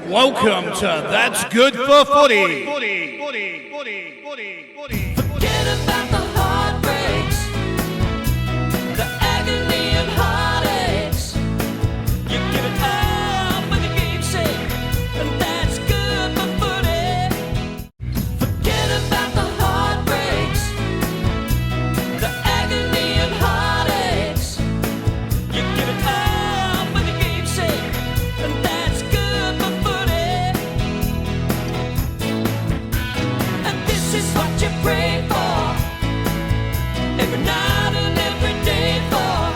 Welcome to That's Good for Footy. Forget about the heartbreaks, the agony and heartaches. You give it all for the game's sake, and that's good for footy. Forget about the heartbreaks, the agony and heartaches. You give it all for the game's sake, and that's good for footy. And this is what you pray for, every night and every day for.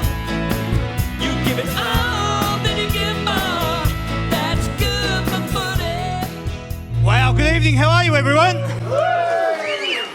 You give it all, then you give more. That's good for footy. Wow, good evening. How are you, everyone?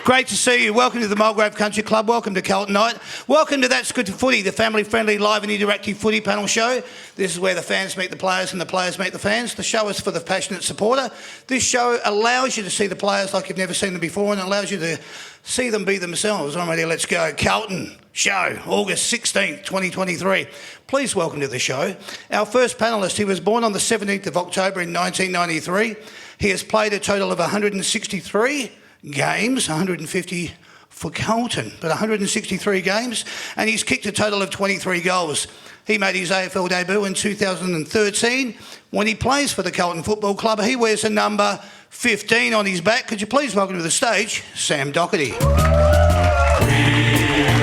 Great to see you. Welcome to the Mulgrave Country Club. Welcome to Carlton Night. Welcome to That's Good for Footy, the family-friendly, live and interactive footy panel show. This is where the fans meet the players and the players meet the fans. The show is for the passionate supporter. This show allows you to see the players like you've never seen them before and allows you to see them be themselves. I'm ready, let's go. Carlton show, August 16th, 2023. Please welcome to the show our first panellist. He was born on the 17th of October in 1993. He has played a total of 163 games, 150 for Carlton, but 163 games, and he's kicked a total of 23 goals. He made his AFL debut in 2013. When he plays for the Carlton Football Club, he wears a number 15 on his back. Could you please welcome to the stage, Sam Doherty. We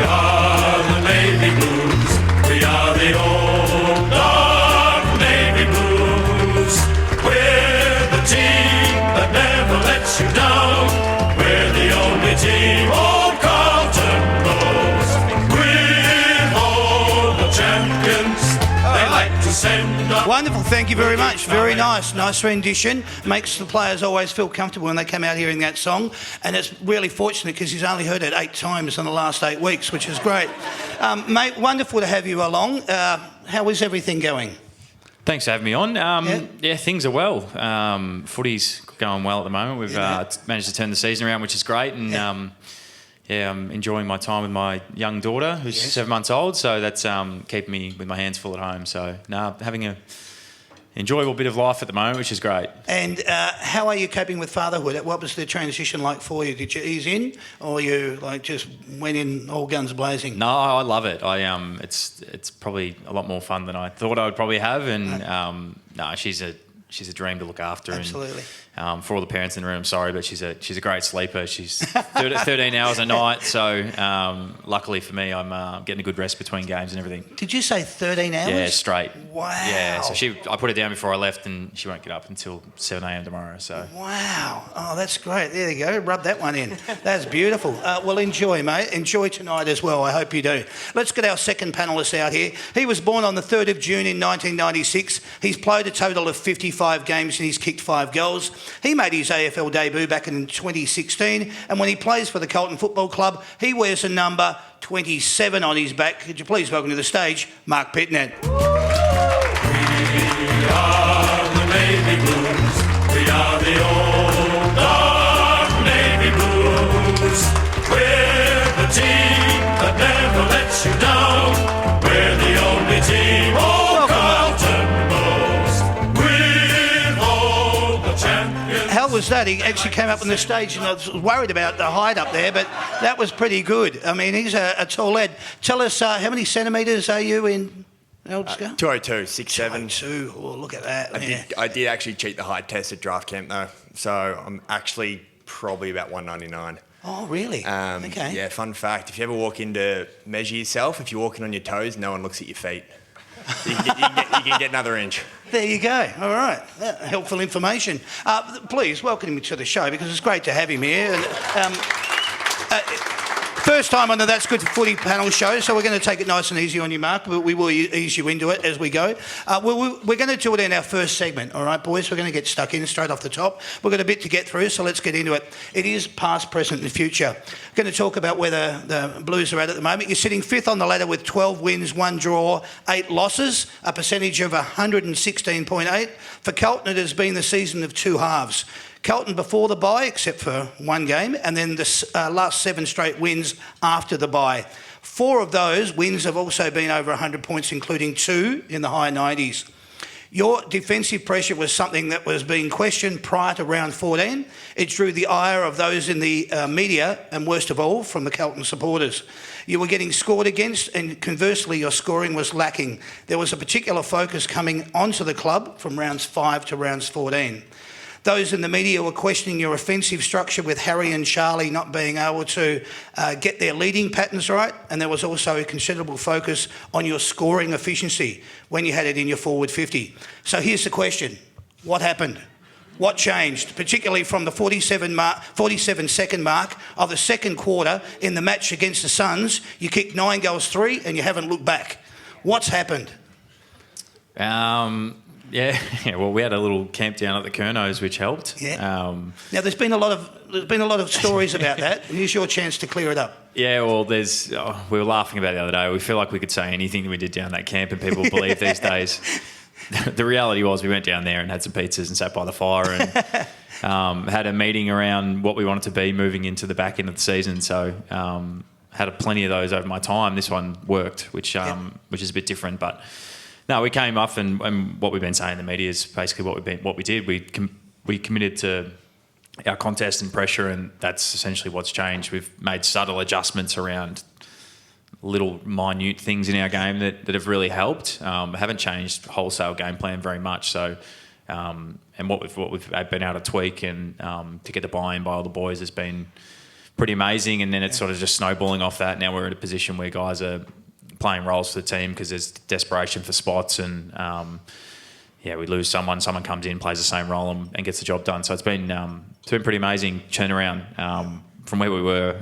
are the Navy Blues. We are the old dark Navy Blues. We're the team that never lets you down. We're the only team old Carlton knows. We're all the champions. They like to send up. Wonderful, thank you very much. Very nice rendition. Makes the players always feel comfortable when they come out hearing that song. And it's really fortunate because he's only heard it 8 times in the last 8 weeks, which is great. Mate, wonderful to have you along. How is everything going? Thanks for having me on. Yeah, things are well. Footy's going well at the moment. We've managed to turn the season around, which is great. And I'm enjoying my time with my young daughter, who's 7 months old. So that's keeping me with my hands full at home. So having an enjoyable bit of life at the moment, which is great. And how are you coping with fatherhood? What was the transition like for you? Did you ease in, or you just went in all guns blazing? No, I love it. It's probably a lot more fun than I thought I would probably have. And she's a dream to look after. Absolutely. And, for all the parents in the room, I'm sorry, but she's a great sleeper. She's 13 hours a night. So luckily for me, I'm getting a good rest between games and everything. Did you say 13 hours? Yeah, straight. Wow. Yeah, so I put her down before I left, and she won't get up until 7 a.m. tomorrow. So. Wow. Oh, that's great. There you go. Rub that one in. That's beautiful. Well, enjoy, mate. Enjoy tonight as well. I hope you do. Let's get our second panellist out here. He was born on the 3rd of June in 1996. He's played a total of 55 games and he's kicked 5 goals. He made his AFL debut back in 2016, and when he plays for the Carlton Football Club, he wears a number 27 on his back. Could you please welcome to the stage, Mark Pitnet. We are the Navy Blues. We are the old dark Navy Blues. We're the team that never lets you down. We're the only team old Carlton knows. We're all the champions. How was that? He actually came up on the stage, and I was worried about the height up there, but that was pretty good. I mean, he's a tall lad. Tell us, how many centimetres are you in? 202, 6'7". 202. Oh, look at that. I did actually cheat the height test at draft camp though, so I'm actually probably about 199. Oh, really? Okay. Yeah, fun fact, if you ever walk in to measure yourself, if you're walking on your toes, no one looks at your feet. You can get another inch. There you go. All right. Helpful information. Please welcome him to the show because it's great to have him here. First time on the That's Good for Footy panel show, so we're going to take it nice and easy on you, Mark, but we will ease you into it as we go. We're going to do it in our first segment, all right, boys? We're going to get stuck in straight off the top. We've got a bit to get through, so let's get into it. It is past, present and future. We're going to talk about where the Blues are at the moment. You're sitting 5th on the ladder with 12 wins, 1 draw, 8 losses, a percentage of 116.8. For Carlton, it has been the season of 2 halves. Carlton before the bye, except for 1 game, and then the last 7 straight wins after the bye. 4 of those wins have also been over 100 points, including 2 in the high 90s. Your defensive pressure was something that was being questioned prior to round 14. It drew the ire of those in the media, and worst of all, from the Carlton supporters. You were getting scored against, and conversely, your scoring was lacking. There was a particular focus coming onto the club from rounds 5 to rounds 14. Those in the media were questioning your offensive structure, with Harry and Charlie not being able to get their leading patterns right, and there was also a considerable focus on your scoring efficiency when you had it in your forward 50. So here's the question. What happened? What changed, particularly from the 47-second mark of the second quarter in the match against the Suns? You kicked 9 goals 3 and you haven't looked back. What's happened? Yeah, well, we had a little camp down at the Kernos, which helped. Yeah. Now, there's been a lot of stories about that. Here's your chance to clear it up. Yeah, well, we were laughing about it the other day. We feel like we could say anything that we did down that camp, and people believe these days. The reality was we went down there and had some pizzas and sat by the fire and had a meeting around what we wanted to be moving into the back end of the season. So had plenty of those over my time. This one worked, which is a bit different, but. No, we came off, and what we've been saying in the media is basically what we did. We committed to our contest and pressure, and that's essentially what's changed. We've made subtle adjustments around little minute things in our game that have really helped. Haven't changed wholesale game plan very much. So, and what we've been able to tweak and to get the buy-in by all the boys has been pretty amazing. And then it's sort of just snowballing off that. Now we're in a position where guys are playing roles for the team because there's desperation for spots, and we lose someone comes in, plays the same role and gets the job done. So it's been pretty amazing turnaround from where we were.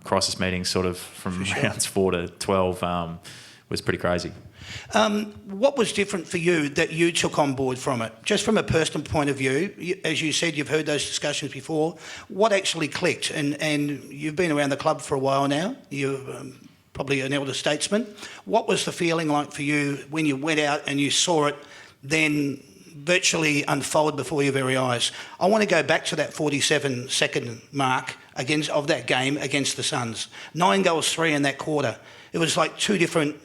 Crisis meetings sort of from rounds 4 to 12 was pretty crazy. What was different for you that you took on board from it? Just from a personal point of view, as you said, you've heard those discussions before. What actually clicked? And you've been around the club for a while now. You're probably an elder statesman. What was the feeling like for you when you went out and you saw it then virtually unfold before your very eyes? I want to go back to that 47-second mark of that game against the Suns. 9 goals 3 in that quarter. It was like two different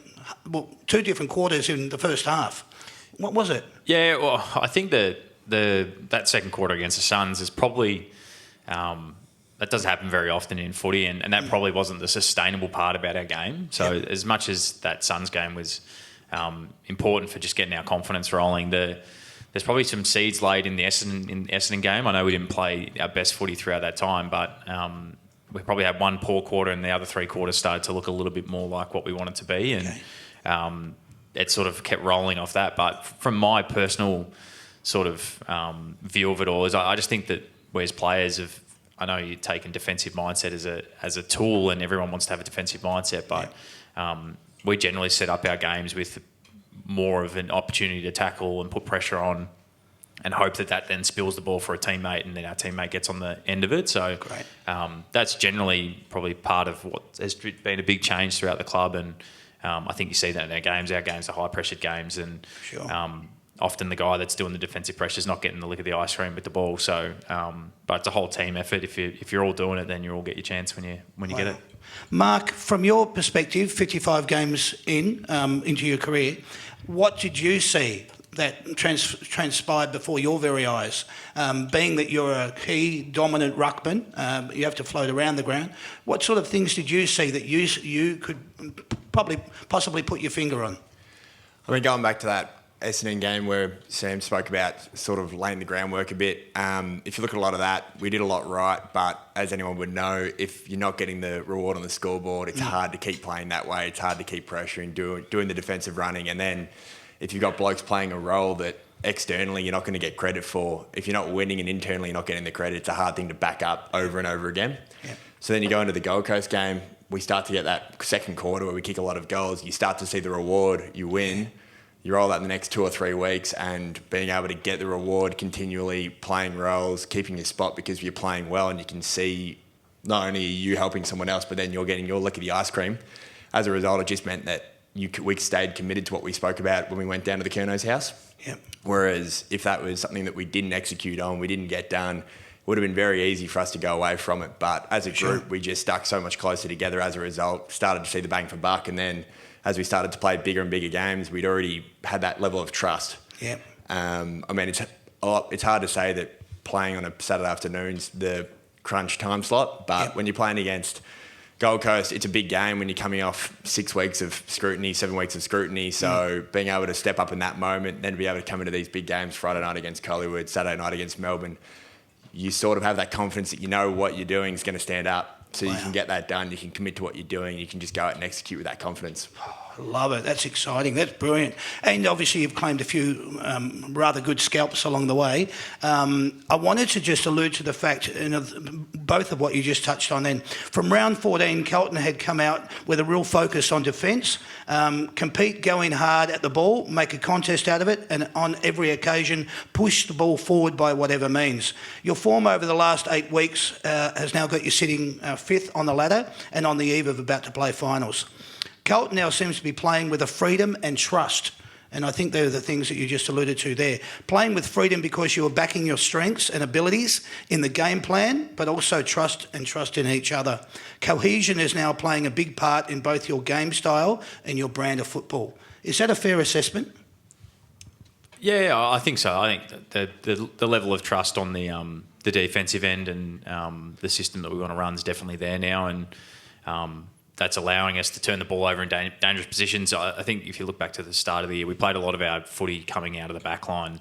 quarters in the first half. What was it? Yeah, well, I think that second quarter against the Suns is probably that doesn't happen very often in footy, and that probably wasn't the sustainable part about our game. So as much as that Suns game was important for just getting our confidence rolling, there's probably some seeds laid in the Essendon game. I know we didn't play our best footy throughout that time, but we probably had one poor quarter, and the other 3 quarters started to look a little bit more like what we wanted to be, and it sort of kept rolling off that. But from my personal sort of view of it all, is I just think that we as players I know you've taken defensive mindset as a tool, and everyone wants to have a defensive mindset, but we generally set up our games with more of an opportunity to tackle and put pressure on, and hope that then spills the ball for a teammate, and then our teammate gets on the end of it. So that's generally probably part of what has been a big change throughout the club, and I think you see that in our games. Our games are high-pressured games, and often the guy that's doing the defensive pressure is not getting the lick of the ice cream with the ball. So, but it's a whole team effort. If you're all doing it, then you all get your chance when you get it. Mark, from your perspective, 55 games into your career, what did you see that transpired before your very eyes? Being that you're a key dominant ruckman, you have to float around the ground. What sort of things did you see that you could possibly put your finger on? I mean, going back to that Essendon game where Sam spoke about sort of laying the groundwork a bit. If you look at a lot of that, we did a lot right, but as anyone would know, if you're not getting the reward on the scoreboard, it's hard to keep playing that way. It's hard to keep pressuring, doing the defensive running, and then if you've got blokes playing a role that externally you're not going to get credit for, if you're not winning and internally you're not getting the credit, it's a hard thing to back up over and over again. Yeah. So then you go into the Gold Coast game, we start to get that second quarter where we kick a lot of goals, you start to see the reward, you win, you roll that the next 2 or 3 weeks, and being able to get the reward continually, playing roles, keeping your spot because you're playing well, and you can see not only are you helping someone else, but then you're getting your lick of the ice cream. As a result, it just meant that we stayed committed to what we spoke about when we went down to the Kerno's house. Yep. Whereas if that was something that we didn't execute on, we didn't get done, it would have been very easy for us to go away from it. But as a group, we just stuck so much closer together as a result, started to see the bang for buck, and then as we started to play bigger and bigger games, we'd already had that level of trust. Yep. I mean, it's hard to say that playing on a Saturday afternoon's the crunch time slot, but when you're playing against Gold Coast, it's a big game when you're coming off 6 weeks of scrutiny, 7 weeks of scrutiny. So being able to step up in that moment, then to be able to come into these big games, Friday night against Collingwood, Saturday night against Melbourne, you sort of have that confidence that you know what you're doing is going to stand up. So you can get that done, you can commit to what you're doing, you can just go out and execute with that confidence. I love it. That's exciting. That's brilliant. And obviously you've claimed a few rather good scalps along the way. I wanted to just allude to the fact, both of what you just touched on then. From round 14, Carlton had come out with a real focus on defence, compete, go in hard at the ball, make a contest out of it, and on every occasion push the ball forward by whatever means. Your form over the last 8 weeks has now got you sitting 5th on the ladder and on the eve of about to play finals. Carlton now seems to be playing with a freedom and trust. And I think they're the things that you just alluded to there. Playing with freedom because you are backing your strengths and abilities in the game plan, but also trust in each other. Cohesion is now playing a big part in both your game style and your brand of football. Is that a fair assessment? Yeah, I think so. I think the level of trust on the defensive end and the system that we want to run is definitely there now, and that's allowing us to turn the ball over in dangerous positions. I think if you look back to the start of the year, we played a lot of our footy coming out of the back line.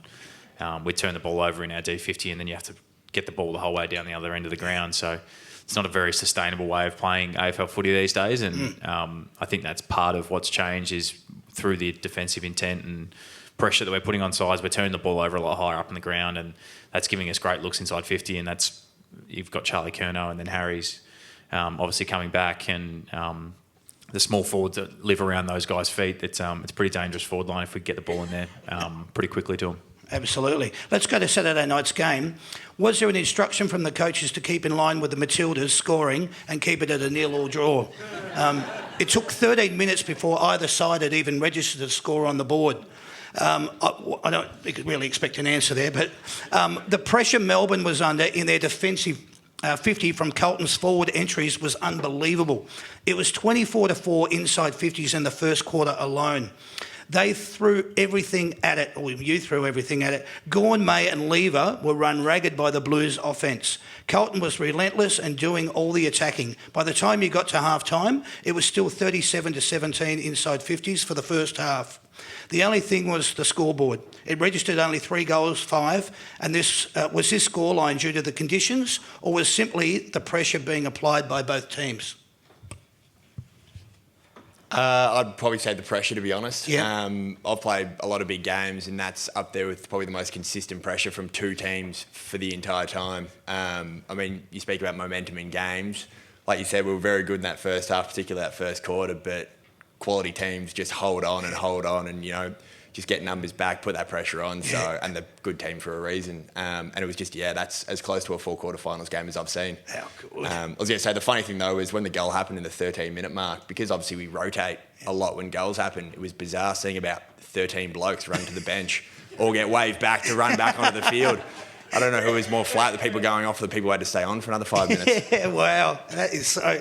We'd turn the ball over in our D50 and then you have to get the ball the whole way down the other end of the ground. So it's not a very sustainable way of playing AFL footy these days. And I think that's part of what's changed is through the defensive intent and pressure that we're putting on sides, we're turning the ball over a lot higher up in the ground, and that's giving us great looks inside 50. And that's, you've got Charlie Curnow and then Harry's obviously coming back, and the small forwards that live around those guys' feet. It's a pretty dangerous forward line if we get the ball in there pretty quickly to them. Absolutely. Let's go to Saturday night's game. Was there an instruction from the coaches to keep in line with the Matildas scoring and keep it at a 0-0 draw? It took 13 minutes before either side had even registered a score on the board. I don't really expect an answer there, but the pressure Melbourne was under in their defensive 50 from Carlton's forward entries was unbelievable. It was 24-4 inside 50s in the first quarter alone. They threw everything at it, or you threw everything at it. Gawn, May and Lever were run ragged by the Blues offence. Carlton was relentless and doing all the attacking. By the time you got to half-time, it was still 37-17 inside 50s for the first half. The only thing was the scoreboard. It registered only 3 goals, 5, and this was this scoreline due to the conditions, or was simply the pressure being applied by both teams? I'd probably say the pressure, to be honest. Yeah. I've played a lot of big games, and that's up there with probably the most consistent pressure from 2 teams for the entire time. I mean, you speak about momentum in games. Like you said, we were very good in that first half, particularly that first quarter, but quality teams just hold on and, you know, just get numbers back, put that pressure on. So, and the good team for a reason. And it was just, that's as close to a full quarterfinals game as I've seen. How good. I was going to say, the funny thing though is when the goal happened in the 13-minute mark, because obviously we rotate a lot when goals happen, it was bizarre seeing about 13 blokes run to the bench, all get waved back to run back onto the field. I don't know who was more flat, the people going off or the people who had to stay on for another 5 minutes. Yeah, wow. That is so,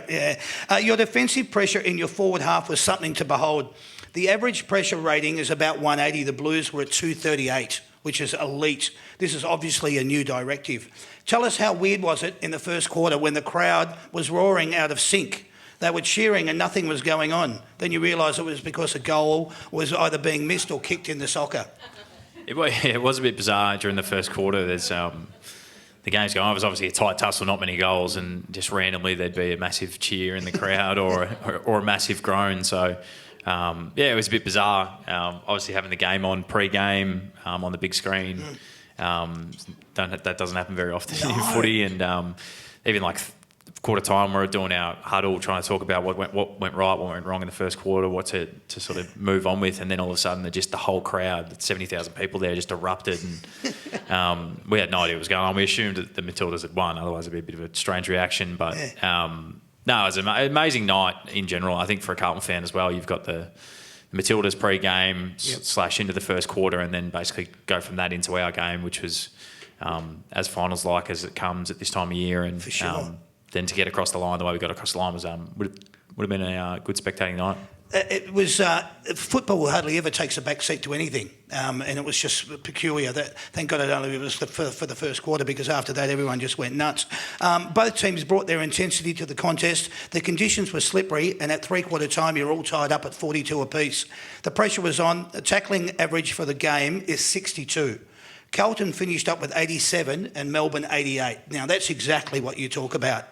your defensive pressure in your forward half was something to behold. The average pressure rating is about 180. The Blues were at 238, which is elite. This is obviously a new directive. Tell us, how weird was it in the first quarter when the crowd was roaring out of sync? They were cheering and nothing was going on. Then you realise it was because a goal was either being missed or kicked in the soccer. It was a bit bizarre during the first quarter. There's the game's going on. It was obviously a tight tussle, not many goals, and just randomly there'd be a massive cheer in the crowd or a massive groan. So, it was a bit bizarre. Obviously having the game on pre-game on the big screen, that doesn't happen very often in footy. And even like quarter time, we were doing our huddle, trying to talk about what went right, what went wrong in the first quarter, what to sort of move on with, and then all of a sudden, the whole crowd, 70,000 people there, just erupted, and we had no idea what was going on. We assumed that the Matildas had won, otherwise it'd be a bit of a strange reaction. But no, it was an amazing night in general. I think for a Carlton fan as well, you've got the Matildas pre-game / into the first quarter, and then basically go from that into our game, which was as finals-like as it comes at this time of year, and. For sure. Then to get across the line the way we got across the line was would have been a good spectating night. it was football hardly ever takes a back seat to anything, and it was just peculiar. That thank God it only was for the first quarter, because after that everyone just went nuts. Both teams brought their intensity to the contest. The conditions were slippery, and at three-quarter time you're all tied up at 42 apiece. The pressure was on. The tackling average for the game is 62. Carlton finished up with 87 and Melbourne 88. Now that's exactly what you talk about.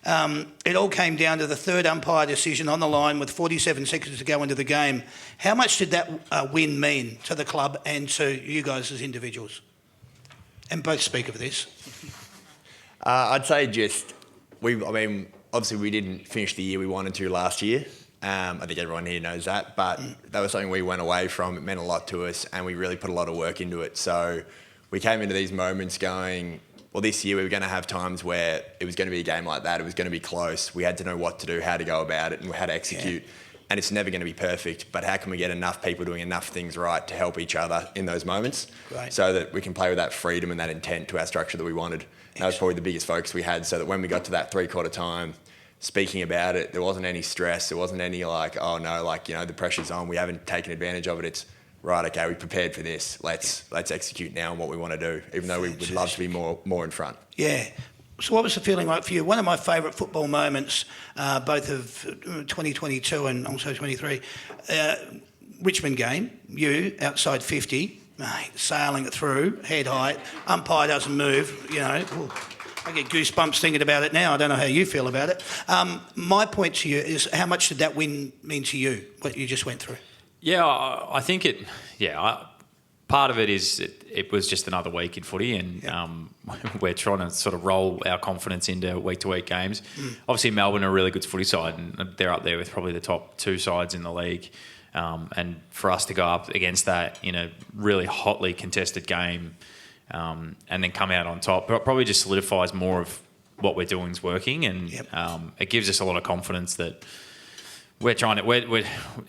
It all came down to the third umpire decision on the line with 47 seconds to go into the game. How much did that win mean to the club and to you guys as individuals? And both speak of this. I'd say obviously we didn't finish the year we wanted to last year. I think everyone here knows that, but that was something we went away from. It meant a lot to us, and we really put a lot of work into it. So we came into these moments going, well, this year we were going to have times where it was going to be a game like that. It was going to be close. We had to know what to do, how to go about it, and how to execute. Yeah. And it's never going to be perfect, but how can we get enough people doing enough things right to help each other in those moments, so that we can play with that freedom and that intent to our structure that we wanted. That was probably the biggest focus we had, so that when we got to that three-quarter time, speaking about it, there wasn't any stress. There wasn't any the pressure's on. We haven't taken advantage of it. It's right, okay, we prepared for this. Let's execute now on what we want to do, even though we would love to be more in front. Yeah. So what was the feeling like for you? One of my favourite football moments, both of 2022 and also 23, Richmond game, you outside 50, sailing it through, head high, umpire doesn't move, I get goosebumps thinking about it now. I don't know how you feel about it. My point to you is, how much did that win mean to you, what you just went through? Yeah, I think it. Yeah, part of it is it was just another week in footy, and we're trying to sort of roll our confidence into week-to-week games. Obviously, Melbourne are a really good footy side, and they're up there with probably the top two sides in the league. And for us to go up against that in a really hotly contested game, and then come out on top, probably just solidifies more of what we're doing is working, and it gives us a lot of confidence that we're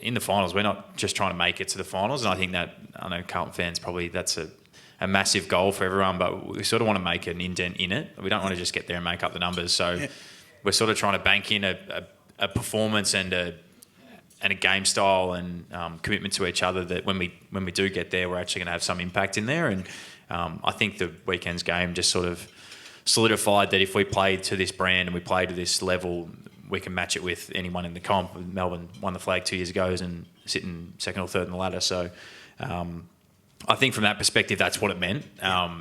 in the finals. We're not just trying to make it to the finals, and I know Carlton fans probably that's a massive goal for everyone, but we sort of want to make an indent in it. We don't want to just get there and make up the numbers. So we're sort of trying to bank in a performance and a game style and commitment to each other that when we do get there, we're actually going to have some impact in there. And I think the weekend's game just sort of solidified that if we played to this brand and we played to this level, we can match it with anyone in the comp. Melbourne won the flag 2 years ago and sitting second or third in the ladder. So I think from that perspective, that's what it meant.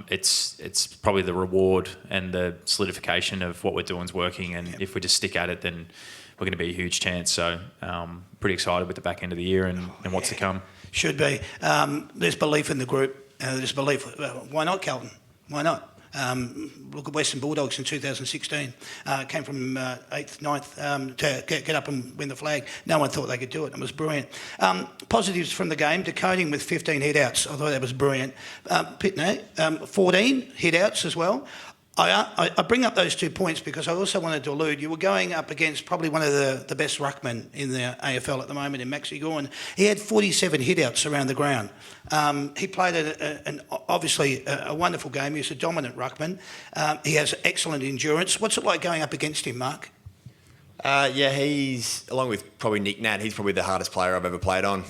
It's probably the reward and the solidification of what we're doing is working. And if we just stick at it, then we're going to be a huge chance. So pretty excited with the back end of the year and what's to come. Should be. There's belief in the group. There's belief. Why not Carlton? Why not? Look at Western Bulldogs in 2016. Came from 8th, 9th to get up and win the flag. No one thought they could do it. It was brilliant. Positives from the game, decoding with 15 hit-outs. I thought that was brilliant. Pitney, 14 hit-outs as well. I bring up those 2 points because I also wanted to allude, you were going up against probably one of the best ruckmen in the AFL at the moment in Maxi Gorn. He had 47 hit-outs around the ground. He played obviously a wonderful game. He's a dominant ruckman. He has excellent endurance. What's it like going up against him, Mark? He's, along with probably Nick Nat, he's probably the hardest player I've ever played on,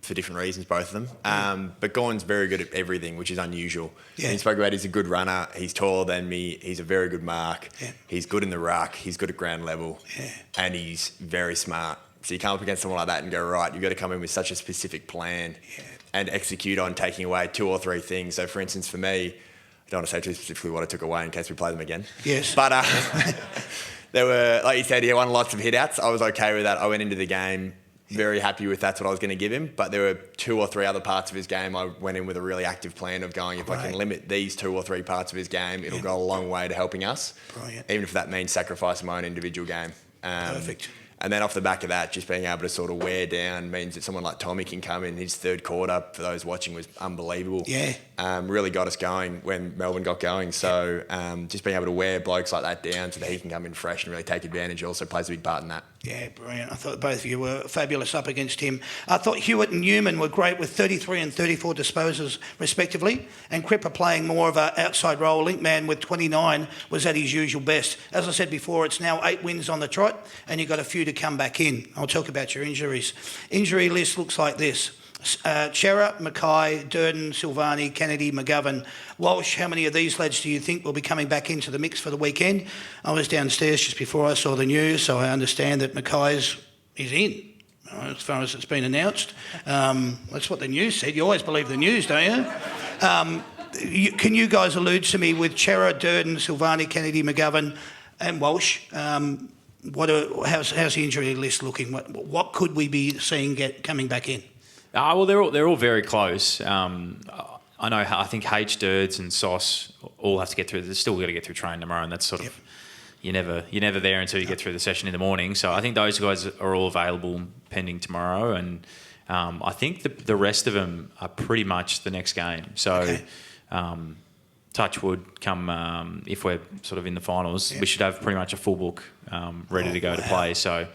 for different reasons, both of them. But Gorn's very good at everything, which is unusual. Yeah. He spoke about he's a good runner, he's taller than me, he's a very good mark, he's good in the ruck, he's good at ground level, and he's very smart. So you come up against someone like that and go, right, you've got to come in with such a specific plan and execute on taking away 2 or 3 things. So, for instance, for me, I don't want to say too specifically what I took away in case we play them again. Yes. But there were, like you said, he won lots of hit-outs. I was okay with that. I went into the game very happy with that's what I was going to give him. But there were 2 or 3 other parts of his game I went in with a really active plan of going, if I can limit these 2 or 3 parts of his game, it'll go a long way to helping us. Brilliant. Even if that means sacrificing my own individual game. Perfect. And then off the back of that, just being able to sort of wear down means that someone like Tommy can come in. His third quarter, for those watching, was unbelievable. Yeah. Really got us going when Melbourne got going. So just being able to wear blokes like that down so that he can come in fresh and really take advantage also plays a big part in that. Yeah, brilliant. I thought both of you were fabulous up against him. I thought Hewitt and Newman were great with 33 and 34 disposals respectively, and Cripper playing more of an outside role. Linkman with 29 was at his usual best. As I said before, it's now 8 wins on the trot, and you've got a few to to come back in? I'll talk about your injuries. Injury list looks like this. Chera, Mackay, Durden, Silvani, Kennedy, McGovern, Walsh. How many of these lads do you think will be coming back into the mix for the weekend? I was downstairs just before I saw the news, so I understand that Mackay's is in, as far as it's been announced. That's what the news said. You always believe the news, don't you? Can you guys allude to me with Chera, Durden, Silvani, Kennedy, McGovern and Walsh? How's the injury list looking? What could we be seeing coming back in? Well, they're all very close. I think H, Dirds and Sauce all have to get through. They're still got to get through training tomorrow, and that's sort of you're never there until you get through the session in the morning. So I think those guys are all available pending tomorrow, and I think the rest of them are pretty much the next game. So touch wood, come if we're sort of in the finals, we should have pretty much a full book ready to go to play. So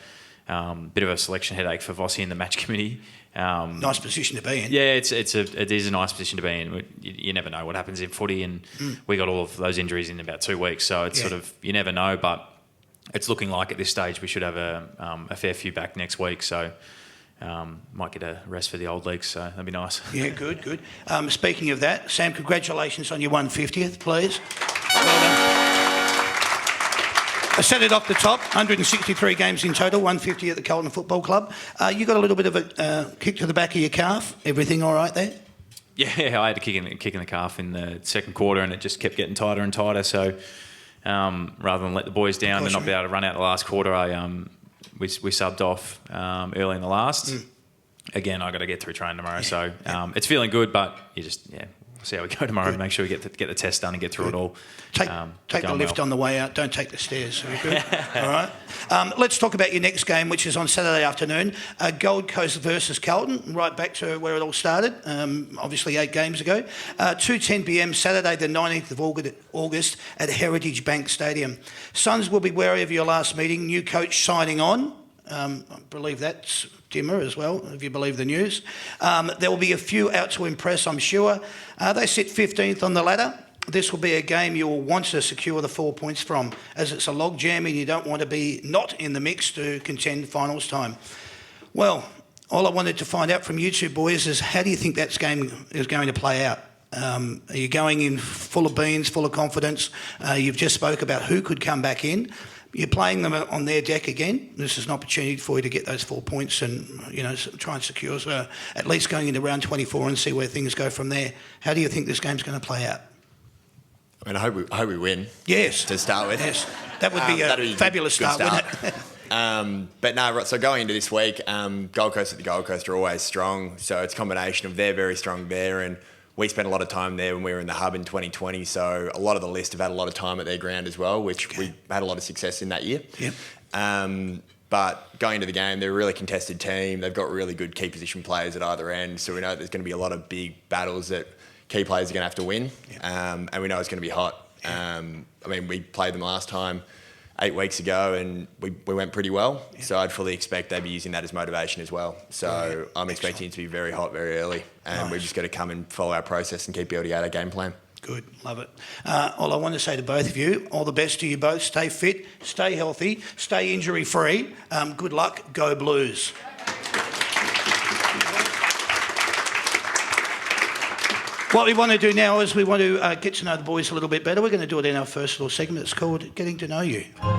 bit of a selection headache for Vossi and the match committee. Nice position to be in. Yeah, it is a nice position to be in. You never know what happens in footy, and we got all of those injuries in about 2 weeks, so it's sort of you never know. But it's looking like at this stage we should have a fair few back next week, so might get a rest for the old leagues. So that'd be nice. Yeah, good. Speaking of that, Sam, congratulations on your 150th, please. Well done. I said it off the top, 163 games in total, 150 at the Carlton Football Club. You got a little bit of a kick to the back of your calf. Everything all right there? Yeah, I had a kick in the calf in the second quarter, and it just kept getting tighter and tighter. So rather than let the boys down and not be able to run out the last quarter, we subbed off early in the last. Again, I got to get through training tomorrow, so it's feeling good, but you just we'll see how we go tomorrow to make sure we get the test done and get through it all. Take the lift on the way out. Don't take the stairs. Are we good? All right. Let's talk about your next game, which is on Saturday afternoon. Gold Coast versus Carlton, right back to where it all started, obviously 8 games ago. 2:10 p.m. Saturday the 19th of August at Heritage Bank Stadium. Suns will be wary of your last meeting. New coach signing on. I believe that's Dimmer as well, if you believe the news. There will be a few out to impress, I'm sure. They sit 15th on the ladder. This will be a game you will want to secure the 4 points from, as it's a logjam and you don't want to be not in the mix to contend finals time. Well, all I wanted to find out from you two boys is how do you think that game is going to play out? Are you going in full of beans, full of confidence? You've just spoke about who could come back in. You're playing them on their deck again. This is an opportunity for you to get those 4 points and try and secure at least going into round 24 and see where things go from there. How do you think this game's going to play out? I mean, I hope we win. Yes. To start with. Yes. That would be a fabulous start, wouldn't it? But no, so going into this week, Gold Coast at the Gold Coast are always strong. So it's a combination of they're very strong there, and we spent a lot of time there when we were in the hub in 2020. So a lot of the list have had a lot of time at their ground as well, which we had a lot of success in that year. Yep. But going into the game, they're a really contested team. They've got really good key position players at either end. So we know there's going to be a lot of big battles that key players are going to have to win. Yep. And we know it's going to be hot. I mean, we played them last time 8 weeks ago and we went pretty well. Yeah. So I'd fully expect they'd be using that as motivation as well. So I'm expecting it to be very hot very early, and we've just got to come and follow our process and keep building out our game plan. Good, love it. All I want to say to both of you, all the best to you both. Stay fit, stay healthy, stay injury free. Good luck, go Blues. What we want to do now is we want to get to know the boys a little bit better. We're going to do it in our first little segment. It's called Getting to Know You. All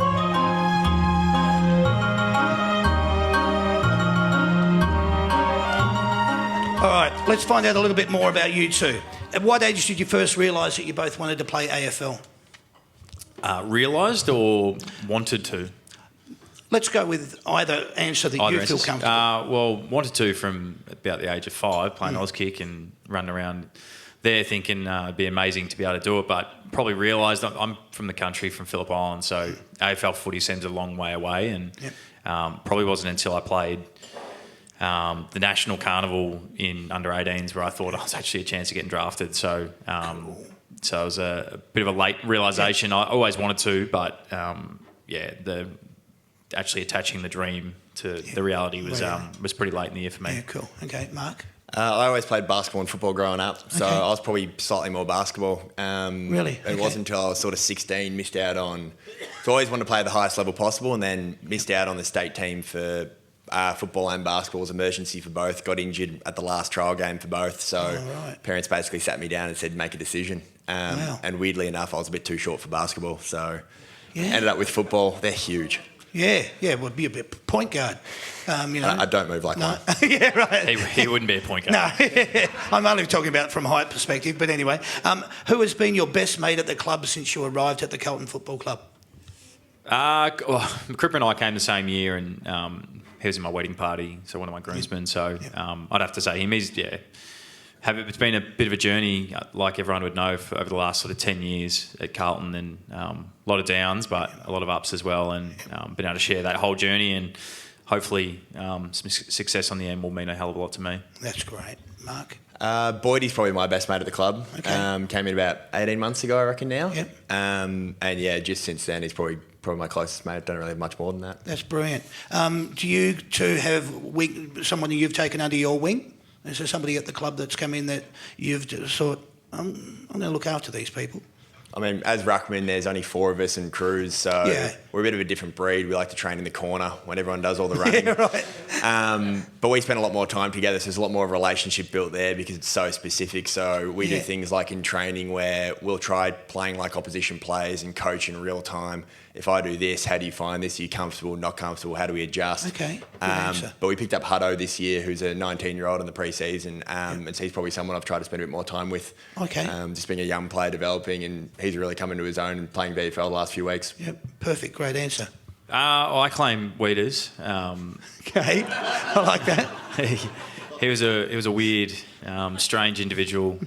right, let's find out a little bit more about you two. At what age did you first realise that you both wanted to play AFL? Realised or wanted to? Let's go with either answer that you feel comfortable. Well, wanted to from about the age of 5, playing Auskick and running around there thinking it'd be amazing to be able to do it, but probably realised I'm from the country, from Phillip Island, so AFL footy seems a long way away, and probably wasn't until I played the National Carnival in under-18s where I thought I was actually a chance of getting drafted. So so it was a bit of a late realisation. I always wanted to, but actually attaching the dream to the reality was pretty late in the year for me. Yeah, cool. Okay, Mark? I always played basketball and football growing up, so Okay. I was probably slightly more basketball. Really? It Okay. wasn't until I was sort of 16, missed out on... So I always wanted to play at the highest level possible, and then missed out on the state team for football and basketball. It was emergency for both. Got injured at the last trial game for both, so right. parents basically sat me down and said, make a decision. Wow. And weirdly enough, I was a bit too short for basketball, so Yeah. ended up with football. They're huge. Yeah, would be a bit point guard. You know. I don't move like one. Yeah, right. He wouldn't be a point guard. No, I'm only talking about from height perspective. But anyway, who has been your best mate at the club since you arrived at the Carlton Football Club? Cripper and I came the same year, and he was in my wedding party, so one of my groomsmen. So I'd have to say him. It's been a bit of a journey, like everyone would know, over the last sort of 10 years at Carlton, and a lot of downs, but a lot of ups as well, and been able to share that whole journey, and hopefully some success on the end will mean a hell of a lot to me. That's great. Mark? Boydie's probably my best mate at the club. Okay. Came in about 18 months ago, I reckon now. Yep. And yeah, just since then, he's probably my closest mate. Don't really have much more than that. That's brilliant. Do you two have someone that you've taken under your wing? Is there somebody at the club that's come in that you've just thought, I'm going to look after these people? I mean, as ruckman, there's only 4 of us and Cruz, so Yeah. we're a bit of a different breed. We like to train in the corner when everyone does all the running. Yeah, right. But we spend a lot more time together, so there's a lot more of a relationship built there because it's so specific. So we do Yeah. things like in training where we'll try playing like opposition players and coach in real time. If I do this, how do you find this? Are you comfortable, not comfortable? How do we adjust? Okay, good answer. But we picked up Hutto this year, who's a 19-year-old in the pre-season, and so he's probably someone I've tried to spend a bit more time with. Okay. Just being a young player developing, and he's really come into his own and playing VFL the last few weeks. Yep, perfect, great answer. I claim Weeders. Okay, I like that. He was a weird, strange individual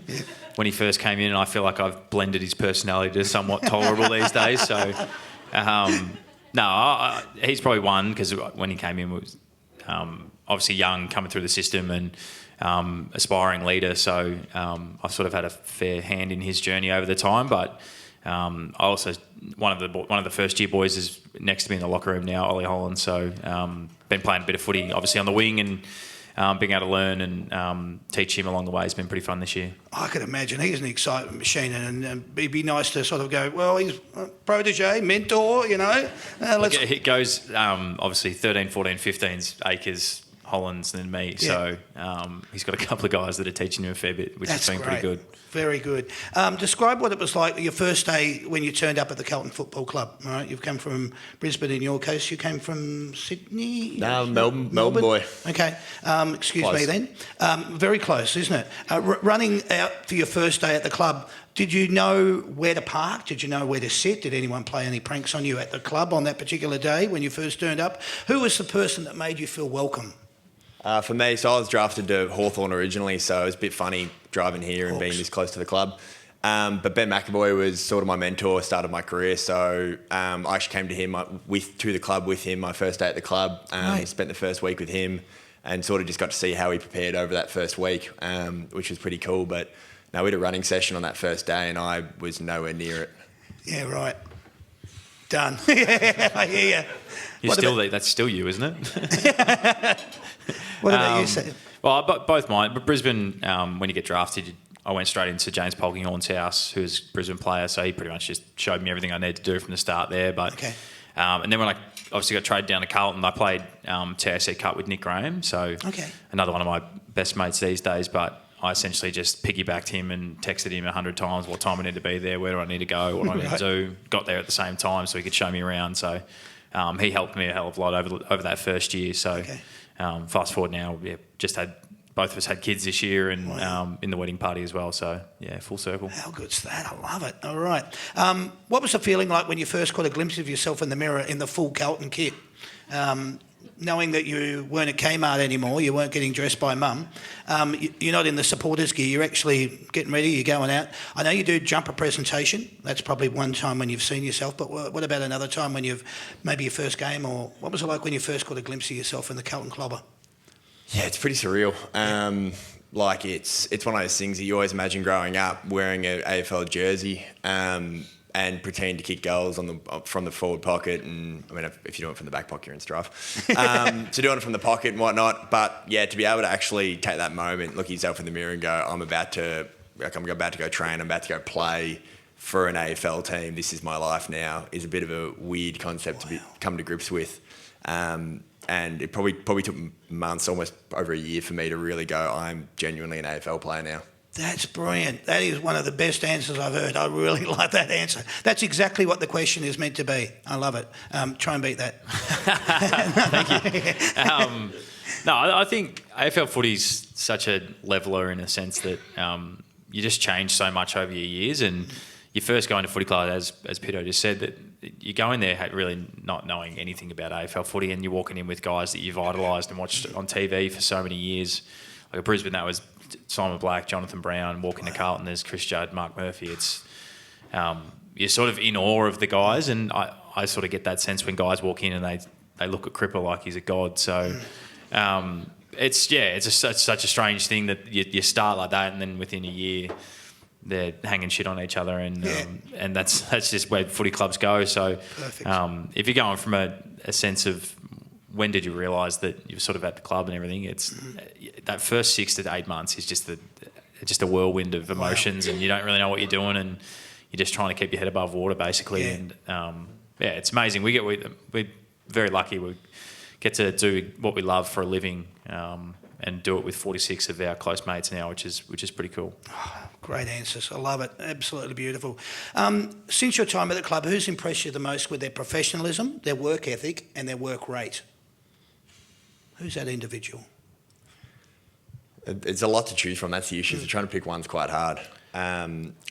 when he first came in, and I feel like I've blended his personality to somewhat tolerable these days. So, he's probably one, because when he came in, was obviously young, coming through the system, and aspiring leader. So I've sort of had a fair hand in his journey over the time. But I also one of the first year boys is next to me in the locker room now, Ollie Holland. So been playing a bit of footy, obviously on the wing, and being able to learn and teach him along the way has been pretty fun this year. I can imagine he's an excitement machine, and it'd be nice to sort of go, well, he's a protege, mentor, you know. It goes, obviously, 13, 14, 15's Acres, Hollands, and then me. Yeah. So he's got a couple of guys that are teaching him a fair bit, which That's has been great. pretty good. Very good. Describe what it was like your first day when you turned up at the Carlton Football Club. All right, you've come from Brisbane in your case. You came from Sydney? No, Melbourne boy. Okay. Excuse Close. me then. Very close, isn't it? Running out for your first day at the club, did you know where to park? Did you know where to sit? Did anyone play any pranks on you at the club on that particular day when you first turned up? Who was the person that made you feel welcome? For me, so I was drafted to Hawthorn originally, so it was a bit funny driving here and being this close to the club. But Ben McAvoy was sort of my mentor, started my career. So I actually came to him to the club with him my first day at the club. Right. Spent the first week with him and sort of just got to see how he prepared over that first week, which was pretty cool. But no, we had a running session on that first day and I was nowhere near it. Yeah, right. Done. Yeah, I hear you. That's still you, isn't it? What about you, Sam? Well, both mine. But Brisbane, when you get drafted, I went straight into James Polkinghorn's house, who's a Brisbane player, so he pretty much just showed me everything I needed to do from the start there. But Okay. And then when I obviously got traded down to Carlton, I played TAC Cup with Nick Graham, so Okay. another one of my best mates these days. But I essentially just piggybacked him and texted him 100 times what time I need to be there, where do I need to go, what do I need to do. Got there at the same time so he could show me around. So he helped me a hell of a lot over that first year. So Okay. fast forward now, both of us had kids this year and in the wedding party as well. So, yeah, full circle. How good's that? I love it. All right. What was the feeling like when you first got a glimpse of yourself in the mirror in the full Carlton kit? Knowing that you weren't at Kmart anymore, you weren't getting dressed by mum, you're not in the supporters gear, you're actually getting ready, you're going out. I know you do jumper presentation. That's probably one time when you've seen yourself, but what about another time when you've, maybe your first game, or what was it like when you first got a glimpse of yourself in the Carlton Clobber? Yeah, it's pretty surreal. Like it's one of those things that you always imagine growing up wearing an AFL jersey. and pretend to kick goals from the forward pocket, and I mean, if you do it from the back pocket, you're in strife. So doing it from the pocket and whatnot, but yeah, to be able to actually take that moment, look yourself in the mirror, and go, I'm about to go train, I'm about to go play for an AFL team. This is my life now. Is a bit of a weird concept to come to grips with, and it probably took months, almost over a year, for me to really go, I'm genuinely an AFL player now. That's brilliant. That is one of the best answers I've heard. I really like that answer. That's exactly what the question is meant to be. I love it. Try and beat that. Thank you. No, I think AFL footy's such a leveller in a sense that you just change so much over your years, and you first go into footy club, as Pito just said, that you go in there really not knowing anything about AFL footy, and you're walking in with guys that you've idolised and watched on TV for so many years. Like at Brisbane, that was Simon Black, Jonathan Brown. Walking to Carlton, there's Chris Judd, Mark Murphy. It's you're sort of in awe of the guys, and I sort of get that sense when guys walk in and they look at Cripper like he's a god. So it's such a strange thing that you start like that, and then within a year they're hanging shit on each other, and that's just where footy clubs go. So if you're going from a sense of when did you realise that you're sort of at the club and everything, it's that first 6 to 8 months is just a whirlwind of emotions, and you don't really know what you're doing, and you're just trying to keep your head above water basically. And it's amazing. We're very lucky. We get to do what we love for a living, and do it with 46 of our close mates now, which is pretty cool. Oh, great answers. I love it. Absolutely beautiful. Since your time at the club, who's impressed you the most with their professionalism, their work ethic, and their work rate? Who's that individual? It's a lot to choose from. That's the issue. So trying to pick one's quite hard. I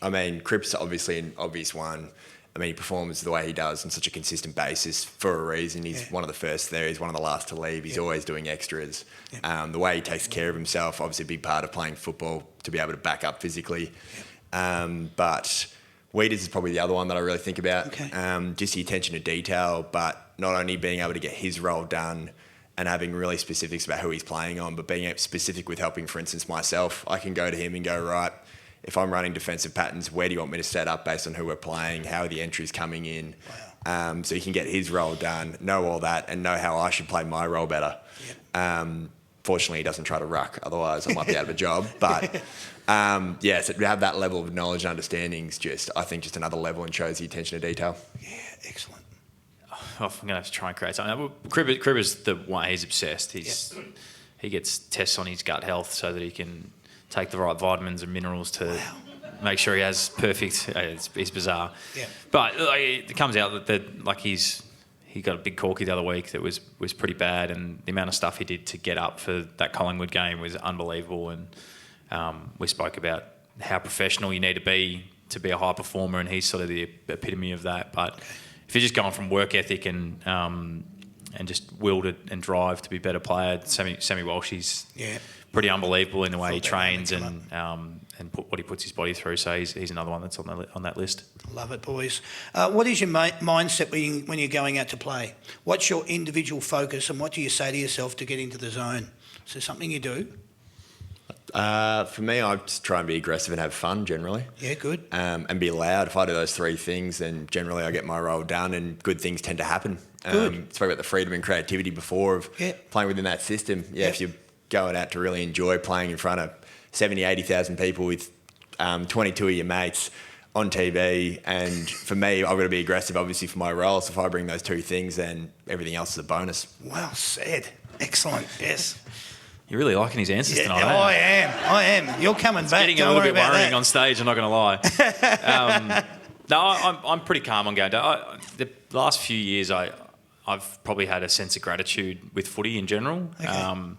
mean, Cripps obviously an obvious one. I mean, he performs the way he does on such a consistent basis for a reason. He's one of the first there. He's one of the last to leave. He's always doing extras. The way he takes care of himself, obviously a big part of playing football, to be able to back up physically. But Weeders is probably the other one that I really think about. Just the attention to detail, but not only being able to get his role done and having really specifics about who he's playing on, but being specific with helping, for instance, myself. I can go to him and go, right, if I'm running defensive patterns, where do you want me to set up based on who we're playing? How are the entries coming in? Wow. So he can get his role done, know all that, and know how I should play my role better. Fortunately, he doesn't try to ruck, otherwise I might be out of a job. But so to have that level of knowledge and understanding is I think just another level, and shows the attention to detail. Yeah, excellent. I'm going to have to try and create something. Cribber's the one, he's obsessed. He gets tests on his gut health so that he can take the right vitamins and minerals to make sure he has perfect. It's bizarre. Yeah. But it comes out that he got a big corky the other week that was pretty bad, and the amount of stuff he did to get up for that Collingwood game was unbelievable. And we spoke about how professional you need to be a high performer, and he's sort of the epitome of that. But if you're just going from work ethic and just will and drive to be a better player, Sammy Walsh, he's pretty unbelievable in the way he trains and what he puts his body through. So he's another one that's on that list. Love it, boys. What is your mindset when you're going out to play? What's your individual focus, and what do you say to yourself to get into the zone? Is there something you do? For me, I just try and be aggressive and have fun generally. Yeah, good. And be loud. If I do those three things, then generally I get my role done, and good things tend to happen. Good. Spoke about the freedom and creativity before of playing within that system. If you're going out to really enjoy playing in front of 70, 80,000 people with 22 of your mates on TV, and for me, I've got to be aggressive, obviously, for my role. So if I bring those two things, then everything else is a bonus. Well said. Excellent. Yes. You're really liking his answers tonight. I am. You're coming back. Getting a little bit worrying on stage, I'm not going to lie. No, I'm pretty calm on going down. The last few years, I've probably had a sense of gratitude with footy in general. Okay.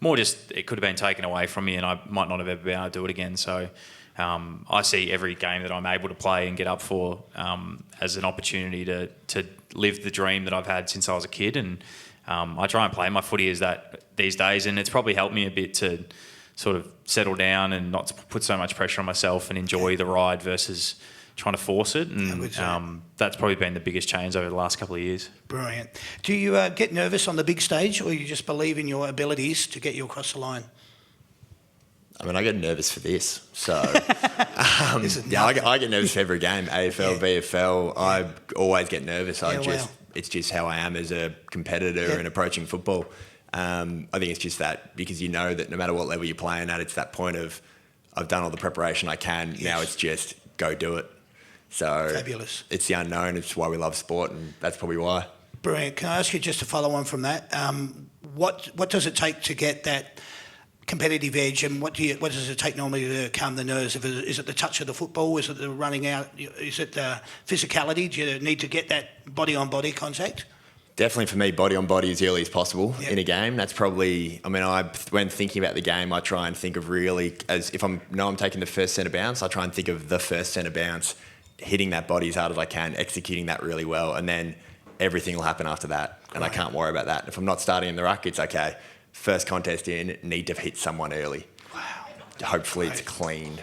More just it could have been taken away from me, and I might not have ever been able to do it again. So I see every game that I'm able to play and get up for as an opportunity to live the dream that I've had since I was a kid. And I try and play my footy as that these days, and it's probably helped me a bit to sort of settle down and not to put so much pressure on myself and enjoy the ride versus trying to force it. And that's probably been the biggest change over the last couple of years. Brilliant. Do you get nervous on the big stage, or you just believe in your abilities to get you across the line? I mean, I get nervous for this. So, I get nervous for every game. AFL, VFL, I always get nervous. It's just how I am as a competitor and approaching football. I think it's just that because you know that no matter what level you're playing at, it's that point of I've done all the preparation I can. Yes. Now it's just go do it. So fabulous. It's the unknown. It's why we love sport, and that's probably why. Brilliant. Can I ask you just to follow on from that? What does it take to get that competitive edge, and what does it take normally to calm the nerves? Is it the touch of the football? Is it the running out? Is it the physicality? Do you need to get that body-on-body contact? Definitely for me, body on body as early as possible in a game. That's probably, when thinking about the game, I try and think of really, as if I'm taking the first centre bounce, I try and think of the first centre bounce, hitting that body as hard as I can, executing that really well, and then everything will happen after that. And I can't worry about that. If I'm not starting in the ruck, it's okay. First contest in, need to hit someone early. Wow. Hopefully it's clean.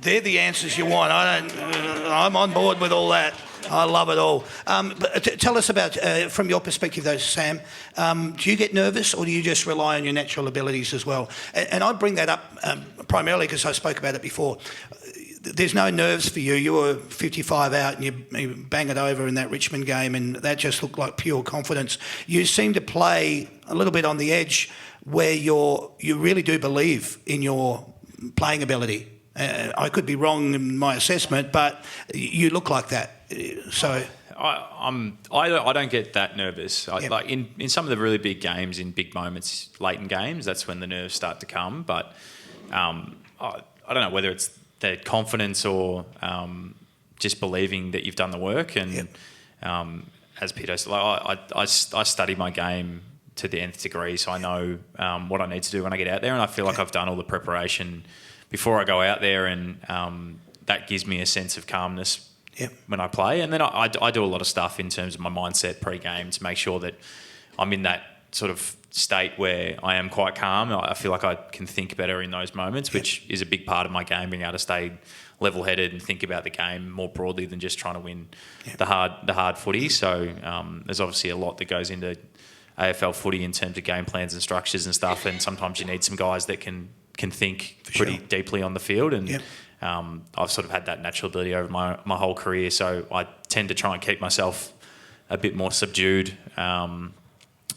They're the answers you want. I'm on board with all that. I love it all. But tell us about, from your perspective though, Sam, do you get nervous or do you just rely on your natural abilities as well? And I bring that up primarily because I spoke about it before. There's no nerves for you. You were 55 out and you bang it over in that Richmond game, and that just looked like pure confidence. You seem to play a little bit on the edge where you really do believe in your playing ability. I could be wrong in my assessment, but you look like that. So I don't get that nervous. Like in some of the really big games, in big moments, late in games, that's when the nerves start to come. But I don't know whether it's the confidence or just believing that you've done the work. And as Peter said, I study my game to the nth degree, so I know what I need to do when I get out there, and I feel like I've done all the preparation before I go out there, and that gives me a sense of calmness when I play. And then I do a lot of stuff in terms of my mindset pre-game to make sure that I'm in that sort of state where I am quite calm. I feel like I can think better in those moments, which is a big part of my game, being able to stay level-headed and think about the game more broadly than just trying to win the hard footy. So there's obviously a lot that goes into AFL footy in terms of game plans and structures and stuff, and sometimes you need some guys that can think pretty deeply on the field, and I've sort of had that natural ability over my whole career, so I tend to try and keep myself a bit more subdued.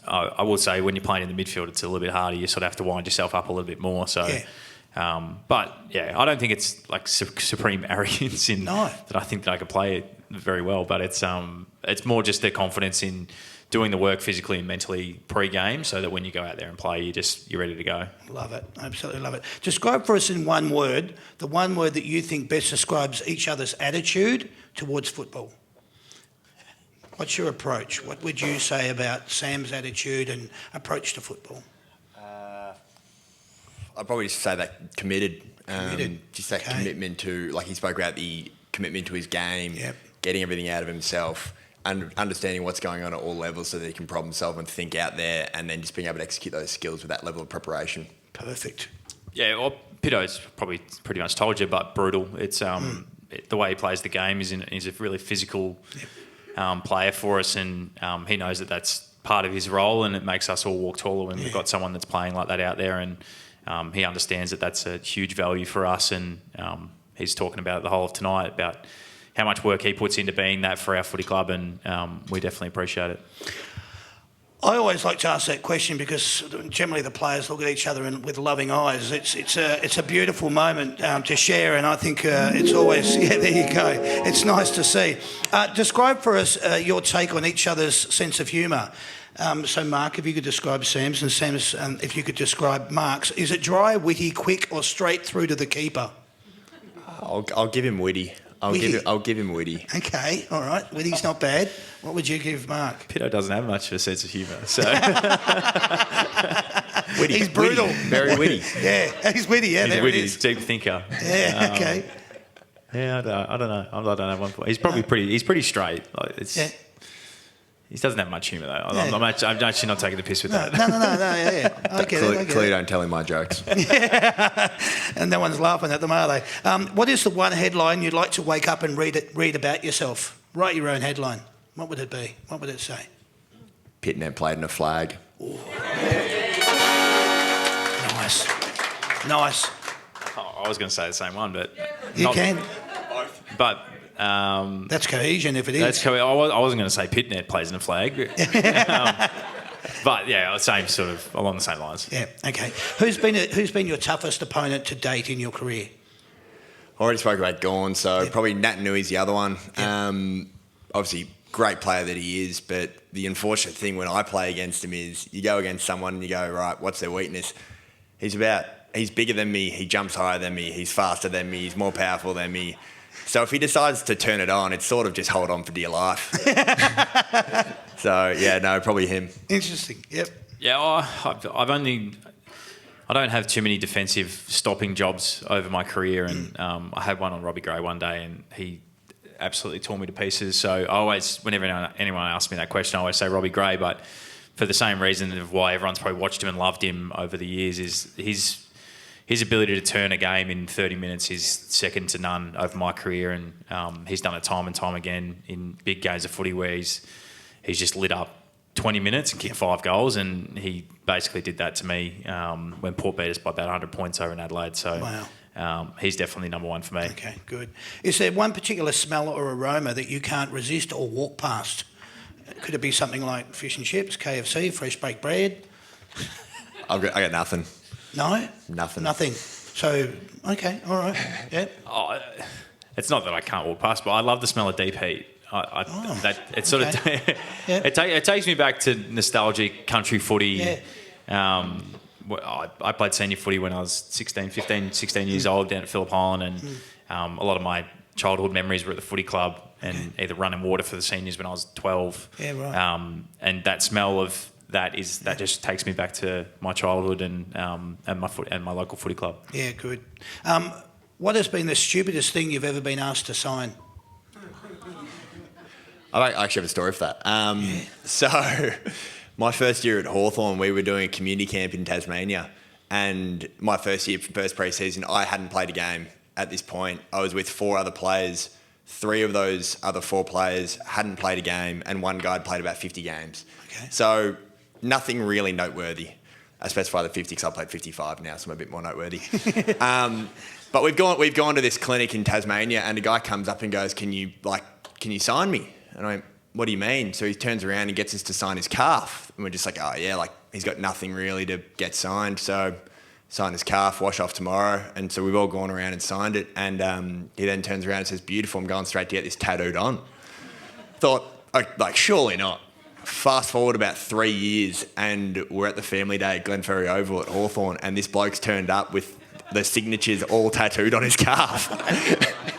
I will say when you're playing in the midfield, it's a little bit harder. You sort of have to wind yourself up a little bit more. So, but I don't think it's like supreme arrogance that I think that I could play it very well. But it's more just the confidence in doing the work physically and mentally pre-game, so that when you go out there and play, you're ready to go. Love it, absolutely love it. Describe for us in one word, the one word that you think best describes each other's attitude towards football. What's your approach? What would you say about Sam's attitude and approach to football? I'd probably just say that committed. Just that commitment to, like he spoke about, the commitment to his game, getting everything out of himself, and understanding what's going on at all levels so that he can problem solve and think out there, and then just being able to execute those skills with that level of preparation. Perfect. Yeah, well, Pito's probably pretty much told you, but brutal. It's the way he plays the game is a really physical player for us, and he knows that that's part of his role, and it makes us all walk taller when we've got someone that's playing like that out there, and he understands that that's a huge value for us, and he's talking about it the whole of tonight about how much work he puts into being that for our footy club, and we definitely appreciate it. I always like to ask that question because generally the players look at each other with loving eyes. It's a beautiful moment to share, and I think it's always there you go. It's nice to see. Describe for us your take on each other's sense of humour. So Mark, if you could describe Sam's, and Sam's if you could describe Mark's. Is it dry, witty, quick, or straight through to the keeper? I'll give him witty. I'll give him witty. Okay, all right. Witty's not bad. What would you give Mark? Pito doesn't have much of a sense of humour, so witty. He's brutal. Witty. Very witty. Yeah, he's witty. Yeah, he's witty. He's a deep thinker. Yeah. Okay. Yeah, I don't know. I don't have one point. He's probably pretty. He's pretty straight. He doesn't have much humour though. I'm actually not taking the piss with that. No. Yeah. I get it. Clearly don't tell him my jokes. And no one's laughing at them, are they? What is the one headline you'd like to wake up and read about yourself? Write your own headline. What would it be? What would it say? Pitnet played in a flag. Ooh. Nice. Nice. Oh, I was going to say the same one, but You can. But That's cohesion if it is. I wasn't going to say Pitnet plays in a flag, but yeah, same sort of along the same lines. Yeah. Okay. Who's been your toughest opponent to date in your career? I already spoke about Gorn, so probably Nat Nui's the other one. Yep. Obviously, great player that he is, but the unfortunate thing when I play against him is you go against someone and you go, right, what's their weakness? He's bigger than me, he jumps higher than me, he's faster than me, he's more powerful than me. So if he decides to turn it on, it's sort of just hold on for dear life. So, yeah, no, probably him. Interesting. Yep. Yeah, I don't have too many defensive stopping jobs over my career, and I had one on Robbie Gray one day, and he absolutely tore me to pieces. So I always, whenever anyone asks me that question, I always say Robbie Gray, but for the same reason of why everyone's probably watched him and loved him over the years is his ability to turn a game in 30 minutes is second to none over my career, and he's done it time and time again in big games of footy where he's just lit up 20 minutes and kicked 5 goals, and he basically did that to me when Port beat us by about 100 points over in Adelaide. So wow. He's definitely number one for me. Okay, good. Is there one particular smell or aroma that you can't resist or walk past? Could it be something like fish and chips, KFC, fresh baked bread? I got nothing. No? Nothing. Nothing. So, okay, all right. Yeah. Oh, it's not that I can't walk past, but I love the smell of deep heat. It sort of Yeah. it takes me back to nostalgic country footy. Yeah. I played senior footy when I was 16 years old down at Phillip Island, and a lot of my childhood memories were at the footy club and either running water for the seniors when I was 12. Yeah, right. And that smell of that just takes me back to my childhood and my local footy club. Yeah, good. What has been the stupidest thing you've ever been asked to sign? I actually have a story for that. So my first year at Hawthorn, we were doing a community camp in Tasmania, and my first pre-season, I hadn't played a game at this point. I was with 4 other players. 3 of those other 4 players hadn't played a game, and one guy had played about 50 games. Okay. So nothing really noteworthy. I specify the 50 because I played 55 now, so I'm a bit more noteworthy. But we've gone to this clinic in Tasmania, and a guy comes up and goes, "Can you sign me?" And I went, "What do you mean?" So he turns around and gets us to sign his calf. And we're just like, "Oh, yeah, he's got nothing really to get signed." So sign his calf, wash off tomorrow. And so we've all gone around and signed it. And he then turns around and says, "Beautiful, I'm going straight to get this tattooed on." Thought, surely not. Fast forward about 3 years, and we're at the family day at Glenferrie Oval at Hawthorn, and this bloke's turned up with the signatures all tattooed on his calf.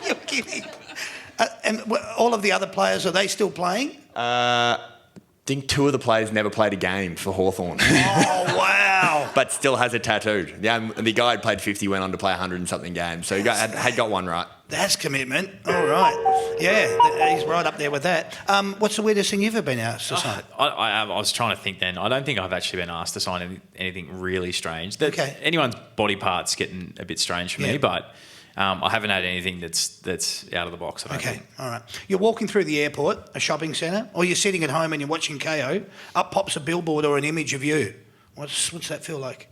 You're kidding. And all of the other players, are they still playing? I think 2 of the players never played a game for Hawthorn. Oh, wow. But still has it tattooed. Yeah, the guy had played 50, went on to play 100 and something games. So he had got one right. That's commitment. All right. Yeah, he's right up there with that. What's the weirdest thing you've ever been asked to sign? I was trying to think then. I don't think I've actually been asked to sign anything really strange. Okay. Anyone's body part's getting a bit strange for me, but I haven't had anything that's out of the box. I don't think. All right. You're walking through the airport, a shopping centre, or you're sitting at home and you're watching KO. Up pops a billboard or an image of you. What's that feel like?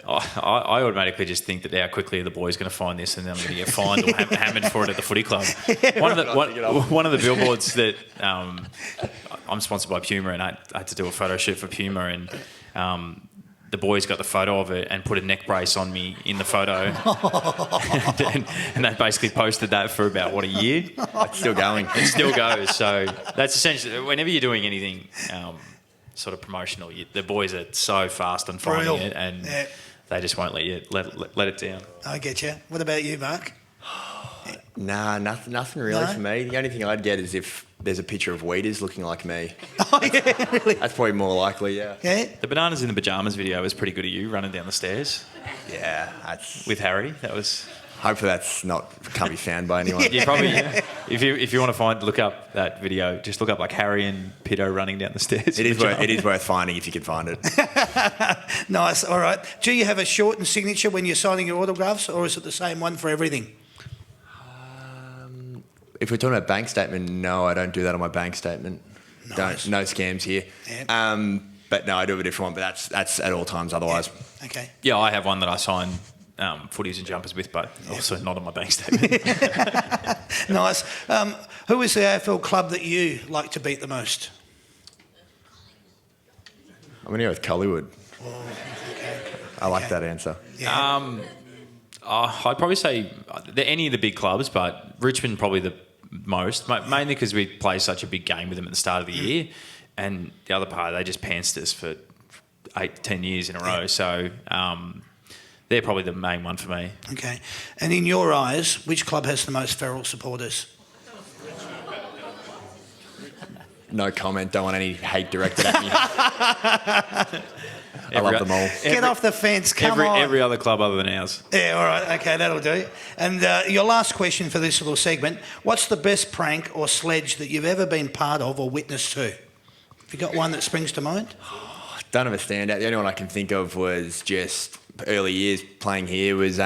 I automatically just think that how quickly are the boys going to find this, and then I'm going to get fined or hammered for it at the footy club. One of the billboards that I'm sponsored by Puma, and I had to do a photo shoot for Puma, and the boys got the photo of it and put a neck brace on me in the photo, and they basically posted that for about a year. It's still going. It still goes. So that's essentially whenever you're doing anything sort of promotional, the boys are so fast on finding it, and they just won't let you let it down. I get you. What about you, Mark? Nah, nothing really for me. The only thing I'd get is if there's a picture of Weeders looking like me. Oh, yeah, really? That's probably more likely, yeah. Yeah? The bananas in the pajamas video was pretty good of you running down the stairs. Yeah, that's... With Harry, that was... Hopefully can't be found by anyone. You probably, if you want to look up that video, just look up like Harry and Pitto running down the stairs. It is worth finding if you can find it. Nice, all right. Do you have a shortened signature when you're signing your autographs, or is it the same one for everything? If we're talking about bank statement, no, I don't do that on my bank statement. Nice. No scams here. Yeah. But no, I do have a different one, but that's at all times otherwise. Okay. Yeah, I have one that I sign footies and jumpers with, but also not on my bank statement. Nice. Who is the AFL club that you like to beat the most? I'm going to go with Collingwood. I like that answer. Yeah. I'd probably say any of the big clubs, but Richmond probably the most, mainly because we play such a big game with them at the start of the year, and the other part, they just pantsed us for 8 to 10 years in a row. So they're probably the main one for me. Okay. And in your eyes, which club has the most feral supporters? No comment. Don't want any hate directed at me. I love them all. Get off the fence, come on. Every other club other than ours. Yeah, all right, okay, that'll do. And your last question for this little segment, what's the best prank or sledge that you've ever been part of or witnessed to? Have you got one that springs to mind? Don't have a standout. The only one I can think of was just early years playing here was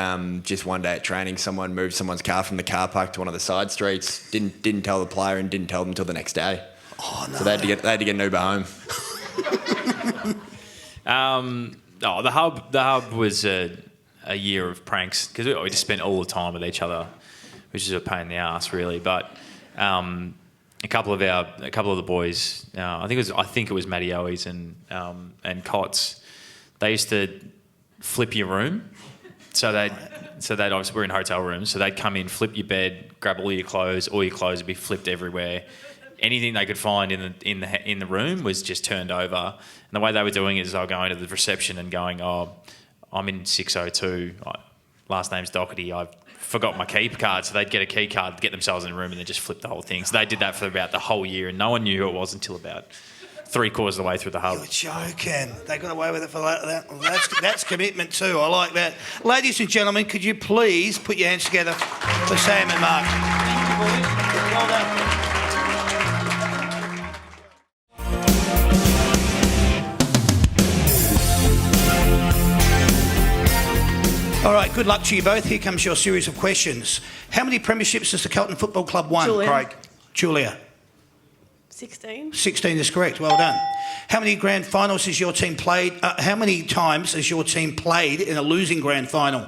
just one day at training, someone moved someone's car from the car park to one of the side streets, didn't tell the player and didn't tell them until the next day. Oh, no. So they had to get an Uber home. The hub was a year of pranks because we just spent all the time with each other, which is a pain in the ass, really. But a couple of the boys, I think it was Matty Owies and Cots. They used to flip your room, so they'd obviously we're in hotel rooms, so they'd come in, flip your bed, grab all your clothes would be flipped everywhere. Anything they could find in the room was just turned over. And the way they were doing it is they were going to the reception and going, "Oh, I'm in 602. Last name's Doherty. I forgot my key card." So they'd get a key card, get themselves in a room, and then just flip the whole thing. So they did that for about the whole year, and no one knew who it was until about 3/4 of the way through the hub. You're joking. They got away with it for that. That's commitment too. I like that. Ladies and gentlemen, could you please put your hands together for Sam and Mark? Thank you, boys. Well done. All right, good luck to you both. Here comes your series of questions. How many premierships has the Carlton Football Club won? Julia. Craig. Julia. 16. 16 is correct. Well done. How many grand finals has your team played? How many times has your team played in a losing grand final?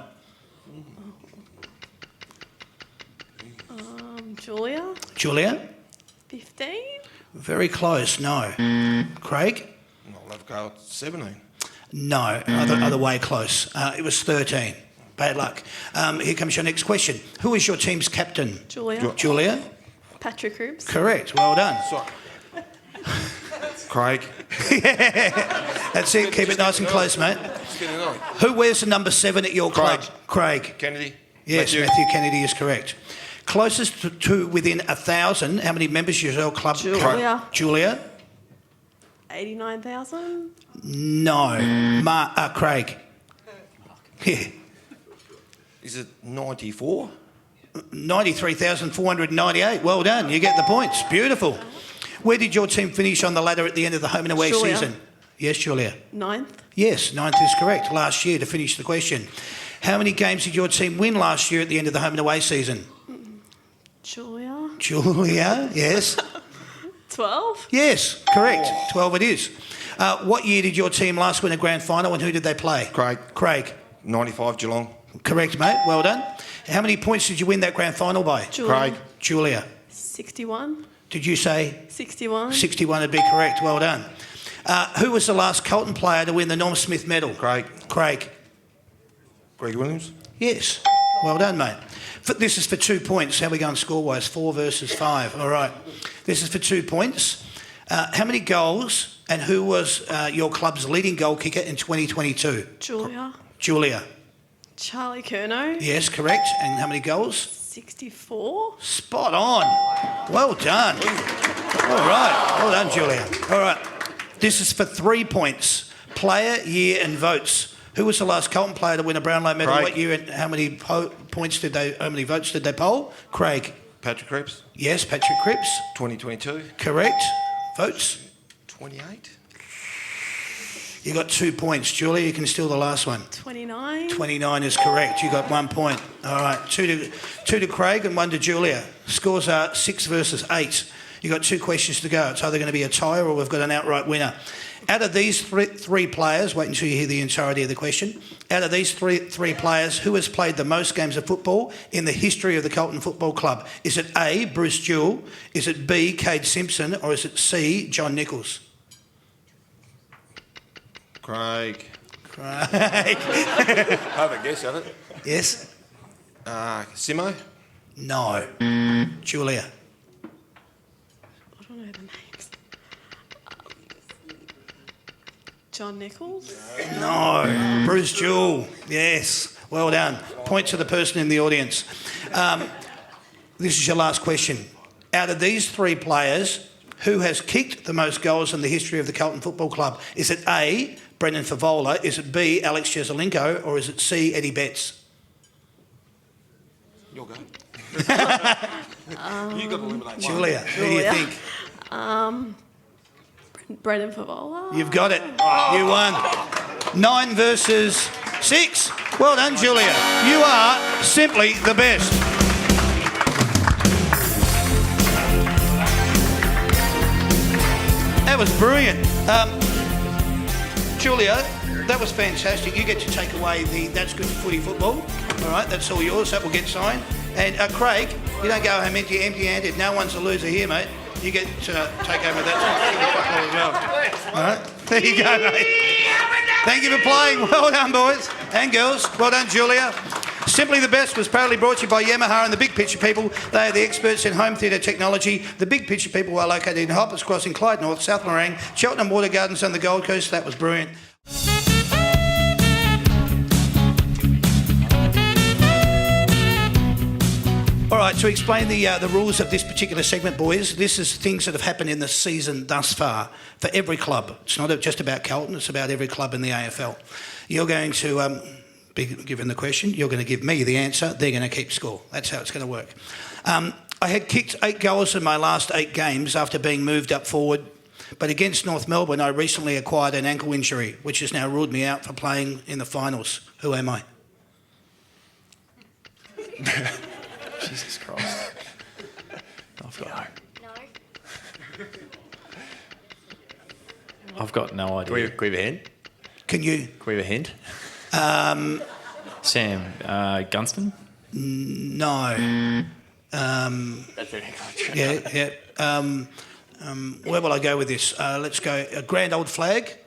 Julia. Julia? 15. Very close. No. Craig? I'll have go 17. No. Other way close. It was 13. Bad luck. Here comes your next question. Who is your team's captain? Julia. Julia? Patrick Cripps. Correct. Well done. Sorry. Craig. That's it. Keep it nice and close, mate. Who wears the number 7 at your club? Craig. Kennedy. Yes, Matthew Kennedy is correct. Closest to within 1,000, how many members is your club? Julia. Julia? 89,000. No. Craig? Yeah. Is it 94? 93,498. Well done. You get the points. Beautiful. Where did your team finish on the ladder at the end of the home and away Julia. season? Yes, Julia. 9th. Yes, 9th is correct. Last year to finish the question. How many games did your team win last year at the end of the home and away season? Julia. Julia, yes. 12. Yes, correct. 12 it is. What year did your team last win a grand final and who did they play? Craig. Craig. 95 Geelong. Correct, mate. Well done. How many points did you win that grand final by? Julia. Craig. Julia. 61. Did you say? 61. 61 would be correct. Well done. Who was the last Carlton player to win the Norm Smith medal? Craig. Craig. Greg Williams. Yes. Well done, mate. This is for 2 points. How are we going score-wise? 4 versus 5. All right. This is for 2 points. How many goals and who was your club's leading goal kicker in 2022? Julia. Julia. Charlie Curnow. Yes, correct. And how many goals? 64. Spot on. Well done. All right. Well done, Julia. All right. This is for 3 points. Player, year and votes. Who was the last Carlton player to win a Brownlow medal? Craig. What year and how many votes did they poll? Craig. Patrick Cripps. Yes, Patrick Cripps. 2022. Correct. Votes? 28. You got 2 points. Julia, you can steal the last one. 29. 29 is correct. You got 1 point. All right. Two to Craig and 1 to Julia. Scores are 6 versus 8. You've got 2 questions to go. It's either going to be a tie or we've got an outright winner. Out of these three players, wait until you hear the entirety of the question. Out of these three players, who has played the most games of football in the history of the Carlton Football Club? Is it A, Bruce Jewell? Is it B, Cade Simpson? Or is it C, John Nichols? Craig. Craig. Have a guess at it. Yes? Simo. No. Julia. I don't know the names. John Nichols? No. Bruce Jewell. Yes. Well done. Point to the person in the audience. This is your last question. Out of these 3 players, who has kicked the most goals in the history of the Carlton Football Club? Is it A, Brendan Favola? Is it B, Alex Jezelenko? Or is it C, Eddie Betts? You'll go. You got to eliminate one. Julia, who do you think? Brendan Favola? You've got it. You won. 9 versus 6. Well done, Julia. You are simply the best. That was brilliant. Julia, that was fantastic. You get to take away the That's Good for Footy football. All right, that's all yours. That will get signed. And Craig, you don't go home empty-handed. No one's a loser here, mate. You get to take over that football as well. All right, there you go, mate. Thank you for playing. Well done, boys and girls. Well done, Julia. Simply the Best was proudly brought to you by Yamaha and the Big Picture People. They are the experts in home theatre technology. The Big Picture People are located in Hoppers Crossing, Clyde North, South Morang, Cheltenham Water Gardens and the Gold Coast. That was brilliant. All right, to explain the rules of this particular segment, boys, this is things that have happened in the season thus far for every club. It's not just about Carlton, it's about every club in the AFL. You're going to be given the question, you're going to give me the answer, they're going to keep score. That's how it's going to work. I had kicked 8 goals in my last 8 games after being moved up forward, but against North Melbourne, I recently acquired an ankle injury, which has now ruled me out for playing in the finals. Who am I? Jesus Christ. I've got I've got no idea. Can we have a hint? Can you? Can we have a hint? Sam Gunston? No. Yeah. Where will I go with this? Let's go. A grand old flag.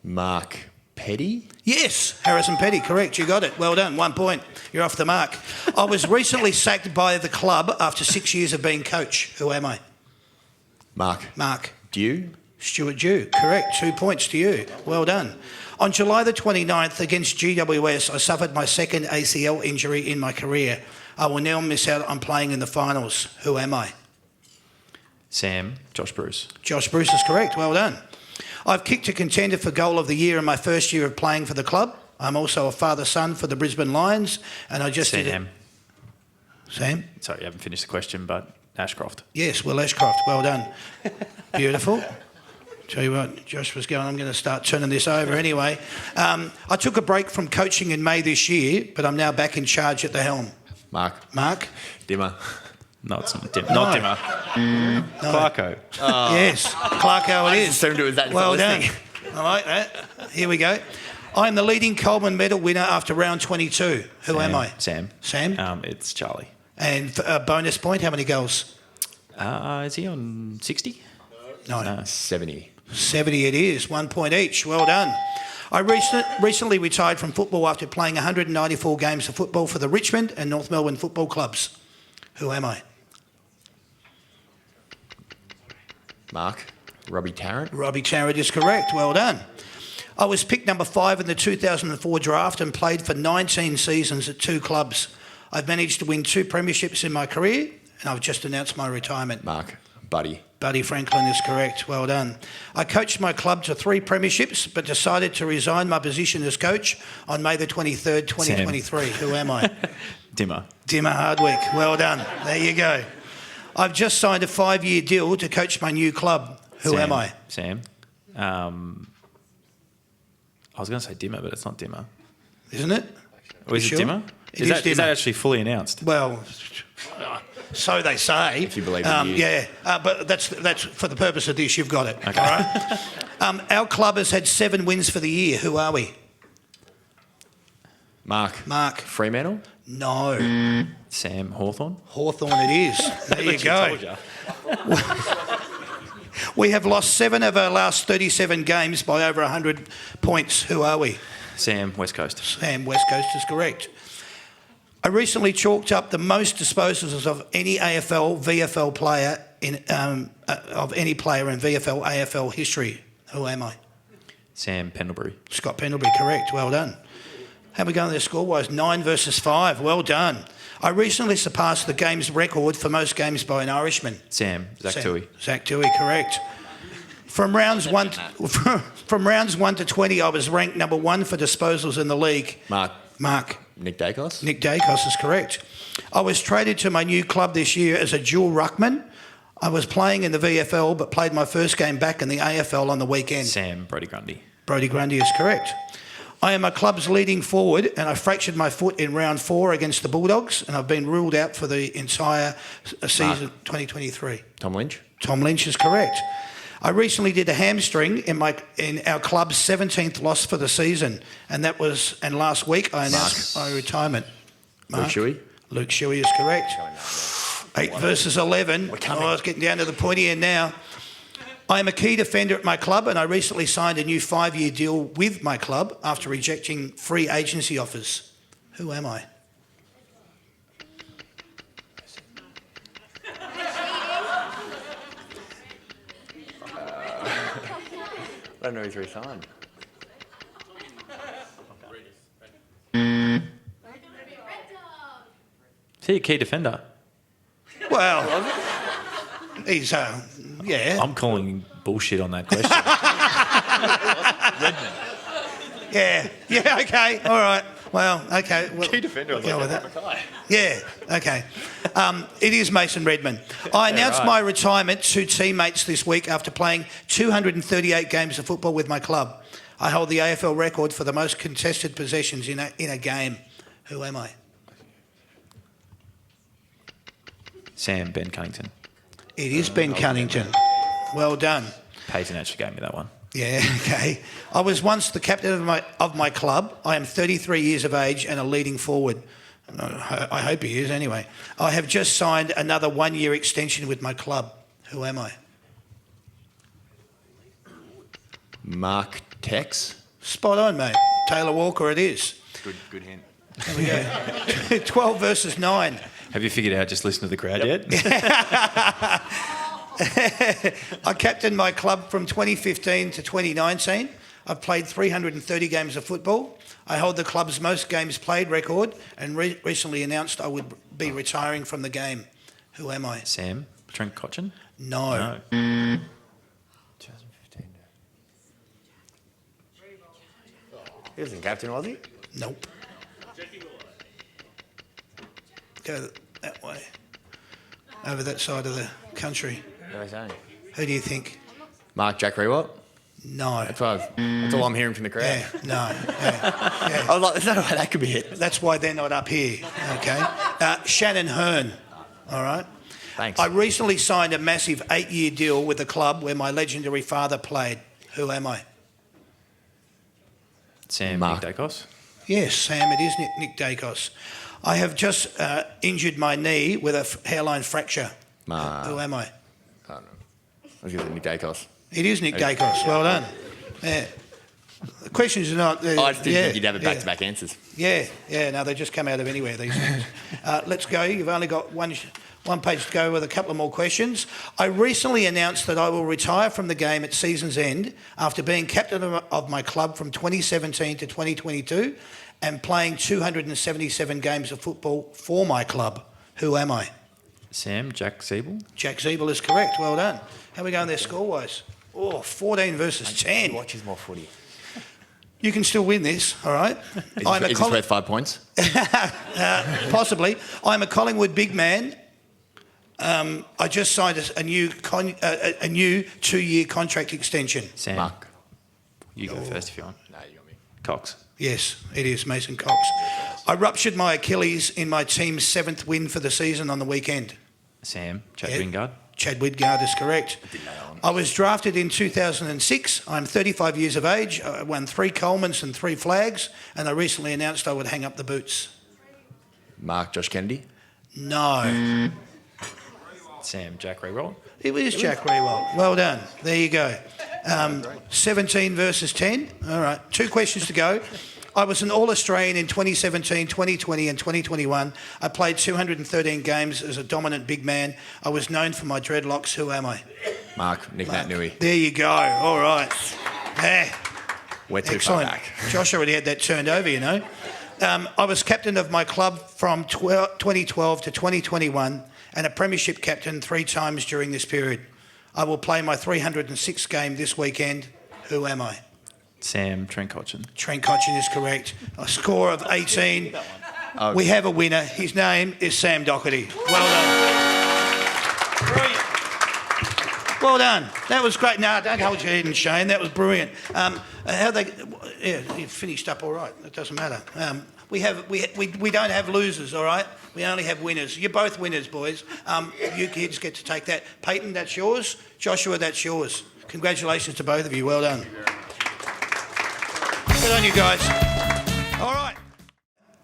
Mark Petty. Yes, Harrison Petty, correct. You got it. Well done. 1 point. You're off the mark. I was recently sacked by the club after 6 years of being coach. Who am I? Mark. Dew. Stuart Dew, correct. 2 points to you. Well done. On July the 29th against GWS, I suffered my second ACL injury in my career. I will now miss out on playing in the finals. Who am I? Sam, Josh Bruce. Josh Bruce is correct. Well done. I've kicked a contender for goal of the year in my first year of playing for the club. I'm also a father-son for the Brisbane Lions, and I just Sam. Sam? Sorry, you haven't finished the question, but Ashcroft. Yes, Will Ashcroft. Well done. Beautiful. Tell you what, Josh was going, I'm going to start turning this over anyway. I took a break from coaching in May this year, but I'm now back in charge at the helm. Mark? Dimmer. No, it's not Dimmer. Not Dimmer. Clarko. Yes, Clarko it is. assumed it was that Well done. listening. I like that. Here we go. I'm the leading Coleman medal winner after round 22. Who am I? Sam. Sam? It's Charlie. And bonus point, how many goals? Is he on 60? No. 70. 70 it is, 1 point each. Well done. I recently retired from football after playing 194 games of football for the Richmond and North Melbourne football clubs. Who am I? Mark. Robbie Tarrant. Robbie Tarrant is correct. Well done. I was picked number 5 in the 2004 draft and played for 19 seasons at 2 clubs. I've managed to win 2 premierships in my career, and I've just announced my retirement. Mark. Buddy. Buddy Franklin is correct. Well done. I coached my club to 3 premierships, but decided to resign my position as coach on May the 23rd, 2023. Sam. Who am I? Dimmer. Dimmer Hardwick. Well done. There you go. I've just signed a 5-year deal to coach my new club. Who am I? Sam. I was going to say Dimmer, but it's not Dimmer. Isn't it? Or is You it sure? Dimmer? It Is is that Dimmer. actually fully announced? Well, So they say. If you believe in you. Yeah, but that's for the purpose of this. You've got it. Okay. All right. Our club has had 7 wins for the year. Who are we? Mark. Fremantle? No. Sam Hawthorn. Hawthorn it is. There you go. We have lost 7 of our last 37 games by over 100 points. Who are we? Sam West Coast. Sam West Coast is correct. I recently chalked up the most disposals of any AFL, VFL player of any player in VFL, AFL history. Who am I? Sam Pendlebury. Scott Pendlebury, correct. Well done. How are we going there score-wise? 9 versus 5. Well done. I recently surpassed the game's record for most games by an Irishman. Zach Toohey. Zach Toohey, correct. From rounds 1 to 20, I was ranked number 1 for disposals in the league. Mark. Nick Dacos is correct. I was traded to my new club this year as a dual ruckman. I was playing in the VFL but played my first game back in the AFL on the weekend. Sam Brody Grundy. Brody Grundy is correct. I am my club's leading forward and I fractured my foot in round 4 against the Bulldogs and I've been ruled out for the entire season 2023. Tom Lynch. Tom Lynch is correct. I recently did a hamstring in our club's 17th loss for the season and last week I announced my retirement. Mark? Luke Shuey is correct. 8 versus 11. I was getting down to the pointy end now. I am a key defender at my club and I recently signed a new 5-year deal with my club after rejecting free agency offers. Who am I? I don't know who's re-signed. Is he a key defender? Well, he's, yeah. I'm calling bullshit on that question. Yeah, okay, all right. Well, okay. Well, Key defender. I was like, with that. Mackay. Yeah, okay. It is Mason Redman. I announced my retirement to teammates this week after playing 238 games of football with my club. I hold the AFL record for the most contested possessions in a game. Who am I? Sam Ben Cunnington. It is Ben Cunnington. Well done. Peyton actually gave me that one. Yeah, okay. I was once the captain of my club. I am 33 years of age and a leading forward. I hope he is anyway. I have just signed another 1-year extension with my club. Who am I? Mark Tex. Spot on, mate. Taylor Walker it is. Good hint. There we go. 12 versus 9. Have you figured out just listen to the crowd yet? I captained my club from 2015 to 2019. I've played 330 games of football. I hold the club's most games played record and recently announced I would be retiring from the game. Who am I? Sam Trent Cotchin? No. 2015. He wasn't captain, was he? Nope. Go that way. Over that side of the country. What are they saying? Who do you think? Mark Jack Rewalt? No. That's all I'm hearing from the crowd. Yeah, no. Yeah. I was like, there's no way that could be it. That's why they're not up here, okay? Shannon Hearn, all right? Thanks. I recently signed a massive 8-year deal with the club where my legendary father played. Who am I? Sam Mark. Nick Dacos? Yes, Sam, it is Nick Dacos. I have just injured my knee with a hairline fracture. Who am I? I don't know. I was going to say Nick Dacos. It is Nick Dacos. Well done. Yeah. The questions are not... I just didn't think you'd have it back-to-back answers. Yeah, no, they just come out of anywhere, these things. Let's go. You've only got one page to go with a couple of more questions. I recently announced that I will retire from the game at season's end after being captain of my club from 2017 to 2022 and playing 277 games of football for my club. Who am I? Sam Jack Siebel? Jack Siebel is correct. Well done. How are we going there score-wise? 14 versus 10. He watches more footy. You can still win this, all right? Is this worth 5 points? Possibly. I'm a Collingwood big man. I just signed a new 2-year contract extension. Sam. Mark. You go first if you want. No, you got me. Cox. Yes, it is Mason Cox. I ruptured my Achilles in my team's 7th win for the season on the weekend. Sam, Chad Yeah. Wingard. Chad Wingard is correct. I was drafted in 2006. I'm 35 years of age. I won 3 Colemans and 3 flags, and I recently announced I would hang up the boots. Mark, Josh Kennedy. No. Sam, Jack Rewald. It was Jack Rewald. Well done. There you go. 17 versus 10. All right. 2 questions to go. I was an All-Australian in 2017, 2020 and 2021. I played 213 games as a dominant big man. I was known for my dreadlocks. Who am I? Mark, Nick Nui. There you go. All right. Yeah. We're too far Excellent. back. Josh already had that turned over, you know. I was captain of my club from 2012 to 2021 and a premiership captain 3 times during this period. I will play my 306th game this weekend. Who am I? Sam, Trent Cotchin. Trent Cotchin is correct. A score of 18. We have a winner. His name is Sam Doherty. Well done. Brilliant. Well done. That was great. No, don't hold your head in shame. That was brilliant. You finished up all right. It doesn't matter. We don't have losers, all right? We only have winners. You're both winners, boys. You kids get to take that. Peyton, that's yours. Joshua, that's yours. Congratulations to both of you. Well done. Good on you guys. All right.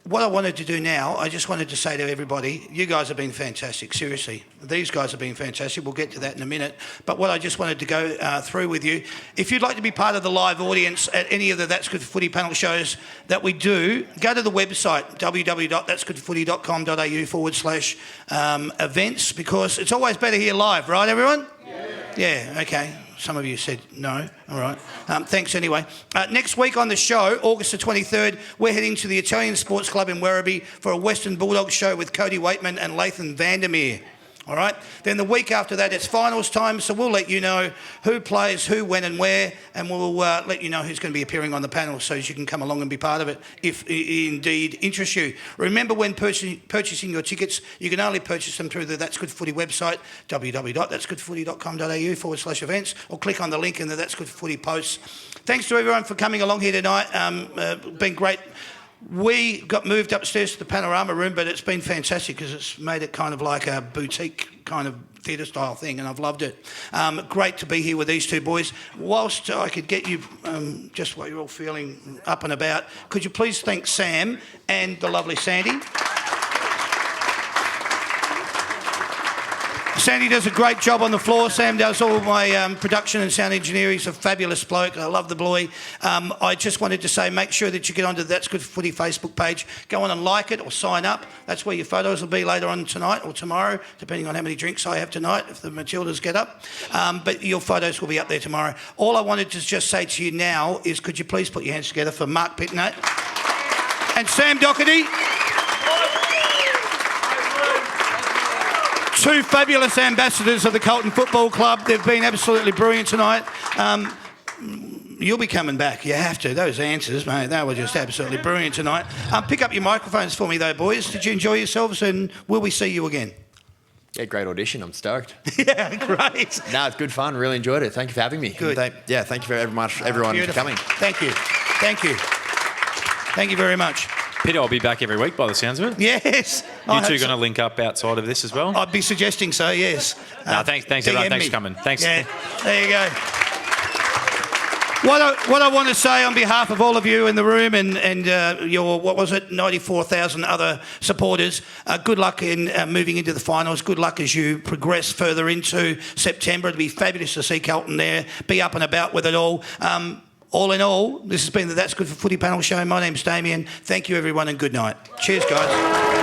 What I wanted to do now, I just wanted to say to everybody, you guys have been fantastic, seriously. These guys have been fantastic. We'll get to that in a minute. But what I just wanted to go through with you, if you'd like to be part of the live audience at any of the That's Good Footy panel shows that we do, go to the website, www.that'sgoodfooty.com.au/events, because it's always better here live, right, everyone? Yeah, okay. Some of you said no. All right. Thanks anyway. Next week on the show, August the 23rd, we're heading to the Italian Sports Club in Werribee for a Western Bulldogs show with Cody Waitman and Lathan Vandermeer. All right. Then the week after that, it's finals time, so we'll let you know who plays, who, when and where, and we'll let you know who's going to be appearing on the panel so you can come along and be part of it if it indeed interests you. Remember, when purchasing your tickets, you can only purchase them through the That's Good Footy website, www.that'sgoodfooty.com.au/events, or click on the link in the That's Good Footy posts. Thanks to everyone for coming along here tonight. Been great. We got moved upstairs to the panorama room, but it's been fantastic because it's made it kind of like a boutique kind of theatre style thing, and I've loved it. Great to be here with these two boys. Whilst I could get you just what you're all feeling up and about, could you please thank Sam and the lovely Sandy? Sandy does a great job on the floor. Sam does all my production and sound engineering. He's a fabulous bloke. I love the boy. I just wanted to say, make sure that you get onto the That's Good Footy Facebook page. Go on and like it or sign up. That's where your photos will be later on tonight or tomorrow, depending on how many drinks I have tonight, if the Matildas get up. But your photos will be up there tomorrow. All I wanted to just say to you now is, could you please put your hands together for Mark Pitnett and Sam Doherty? 2 fabulous ambassadors of the Carlton Football Club. They've been absolutely brilliant tonight. You'll be coming back. You have to. Those answers, mate, they were just absolutely brilliant tonight. Pick up your microphones for me, though, boys. Did you enjoy yourselves, and will we see you again? Yeah, great audition. I'm stoked. Yeah, great. No, it's good fun. Really enjoyed it. Thank you for having me. Good. Thank you very much, everyone, for coming. Thank you. Thank you. Thank you very much. Peter, I'll be back every week by the sounds of it. Yes. You two going to link up outside of this as well? I'd be suggesting so, yes. No, thanks everyone. Thanks for coming. Thanks. Yeah, there you go. What I want to say on behalf of all of you in the room and your, 94,000 other supporters, good luck in moving into the finals. Good luck as you progress further into September. It'll be fabulous to see Carlton there, be up and about with it all. All in all, this has been the That's Good for Footy panel show. My name's Damien. Thank you, everyone, and good night. Cheers, guys.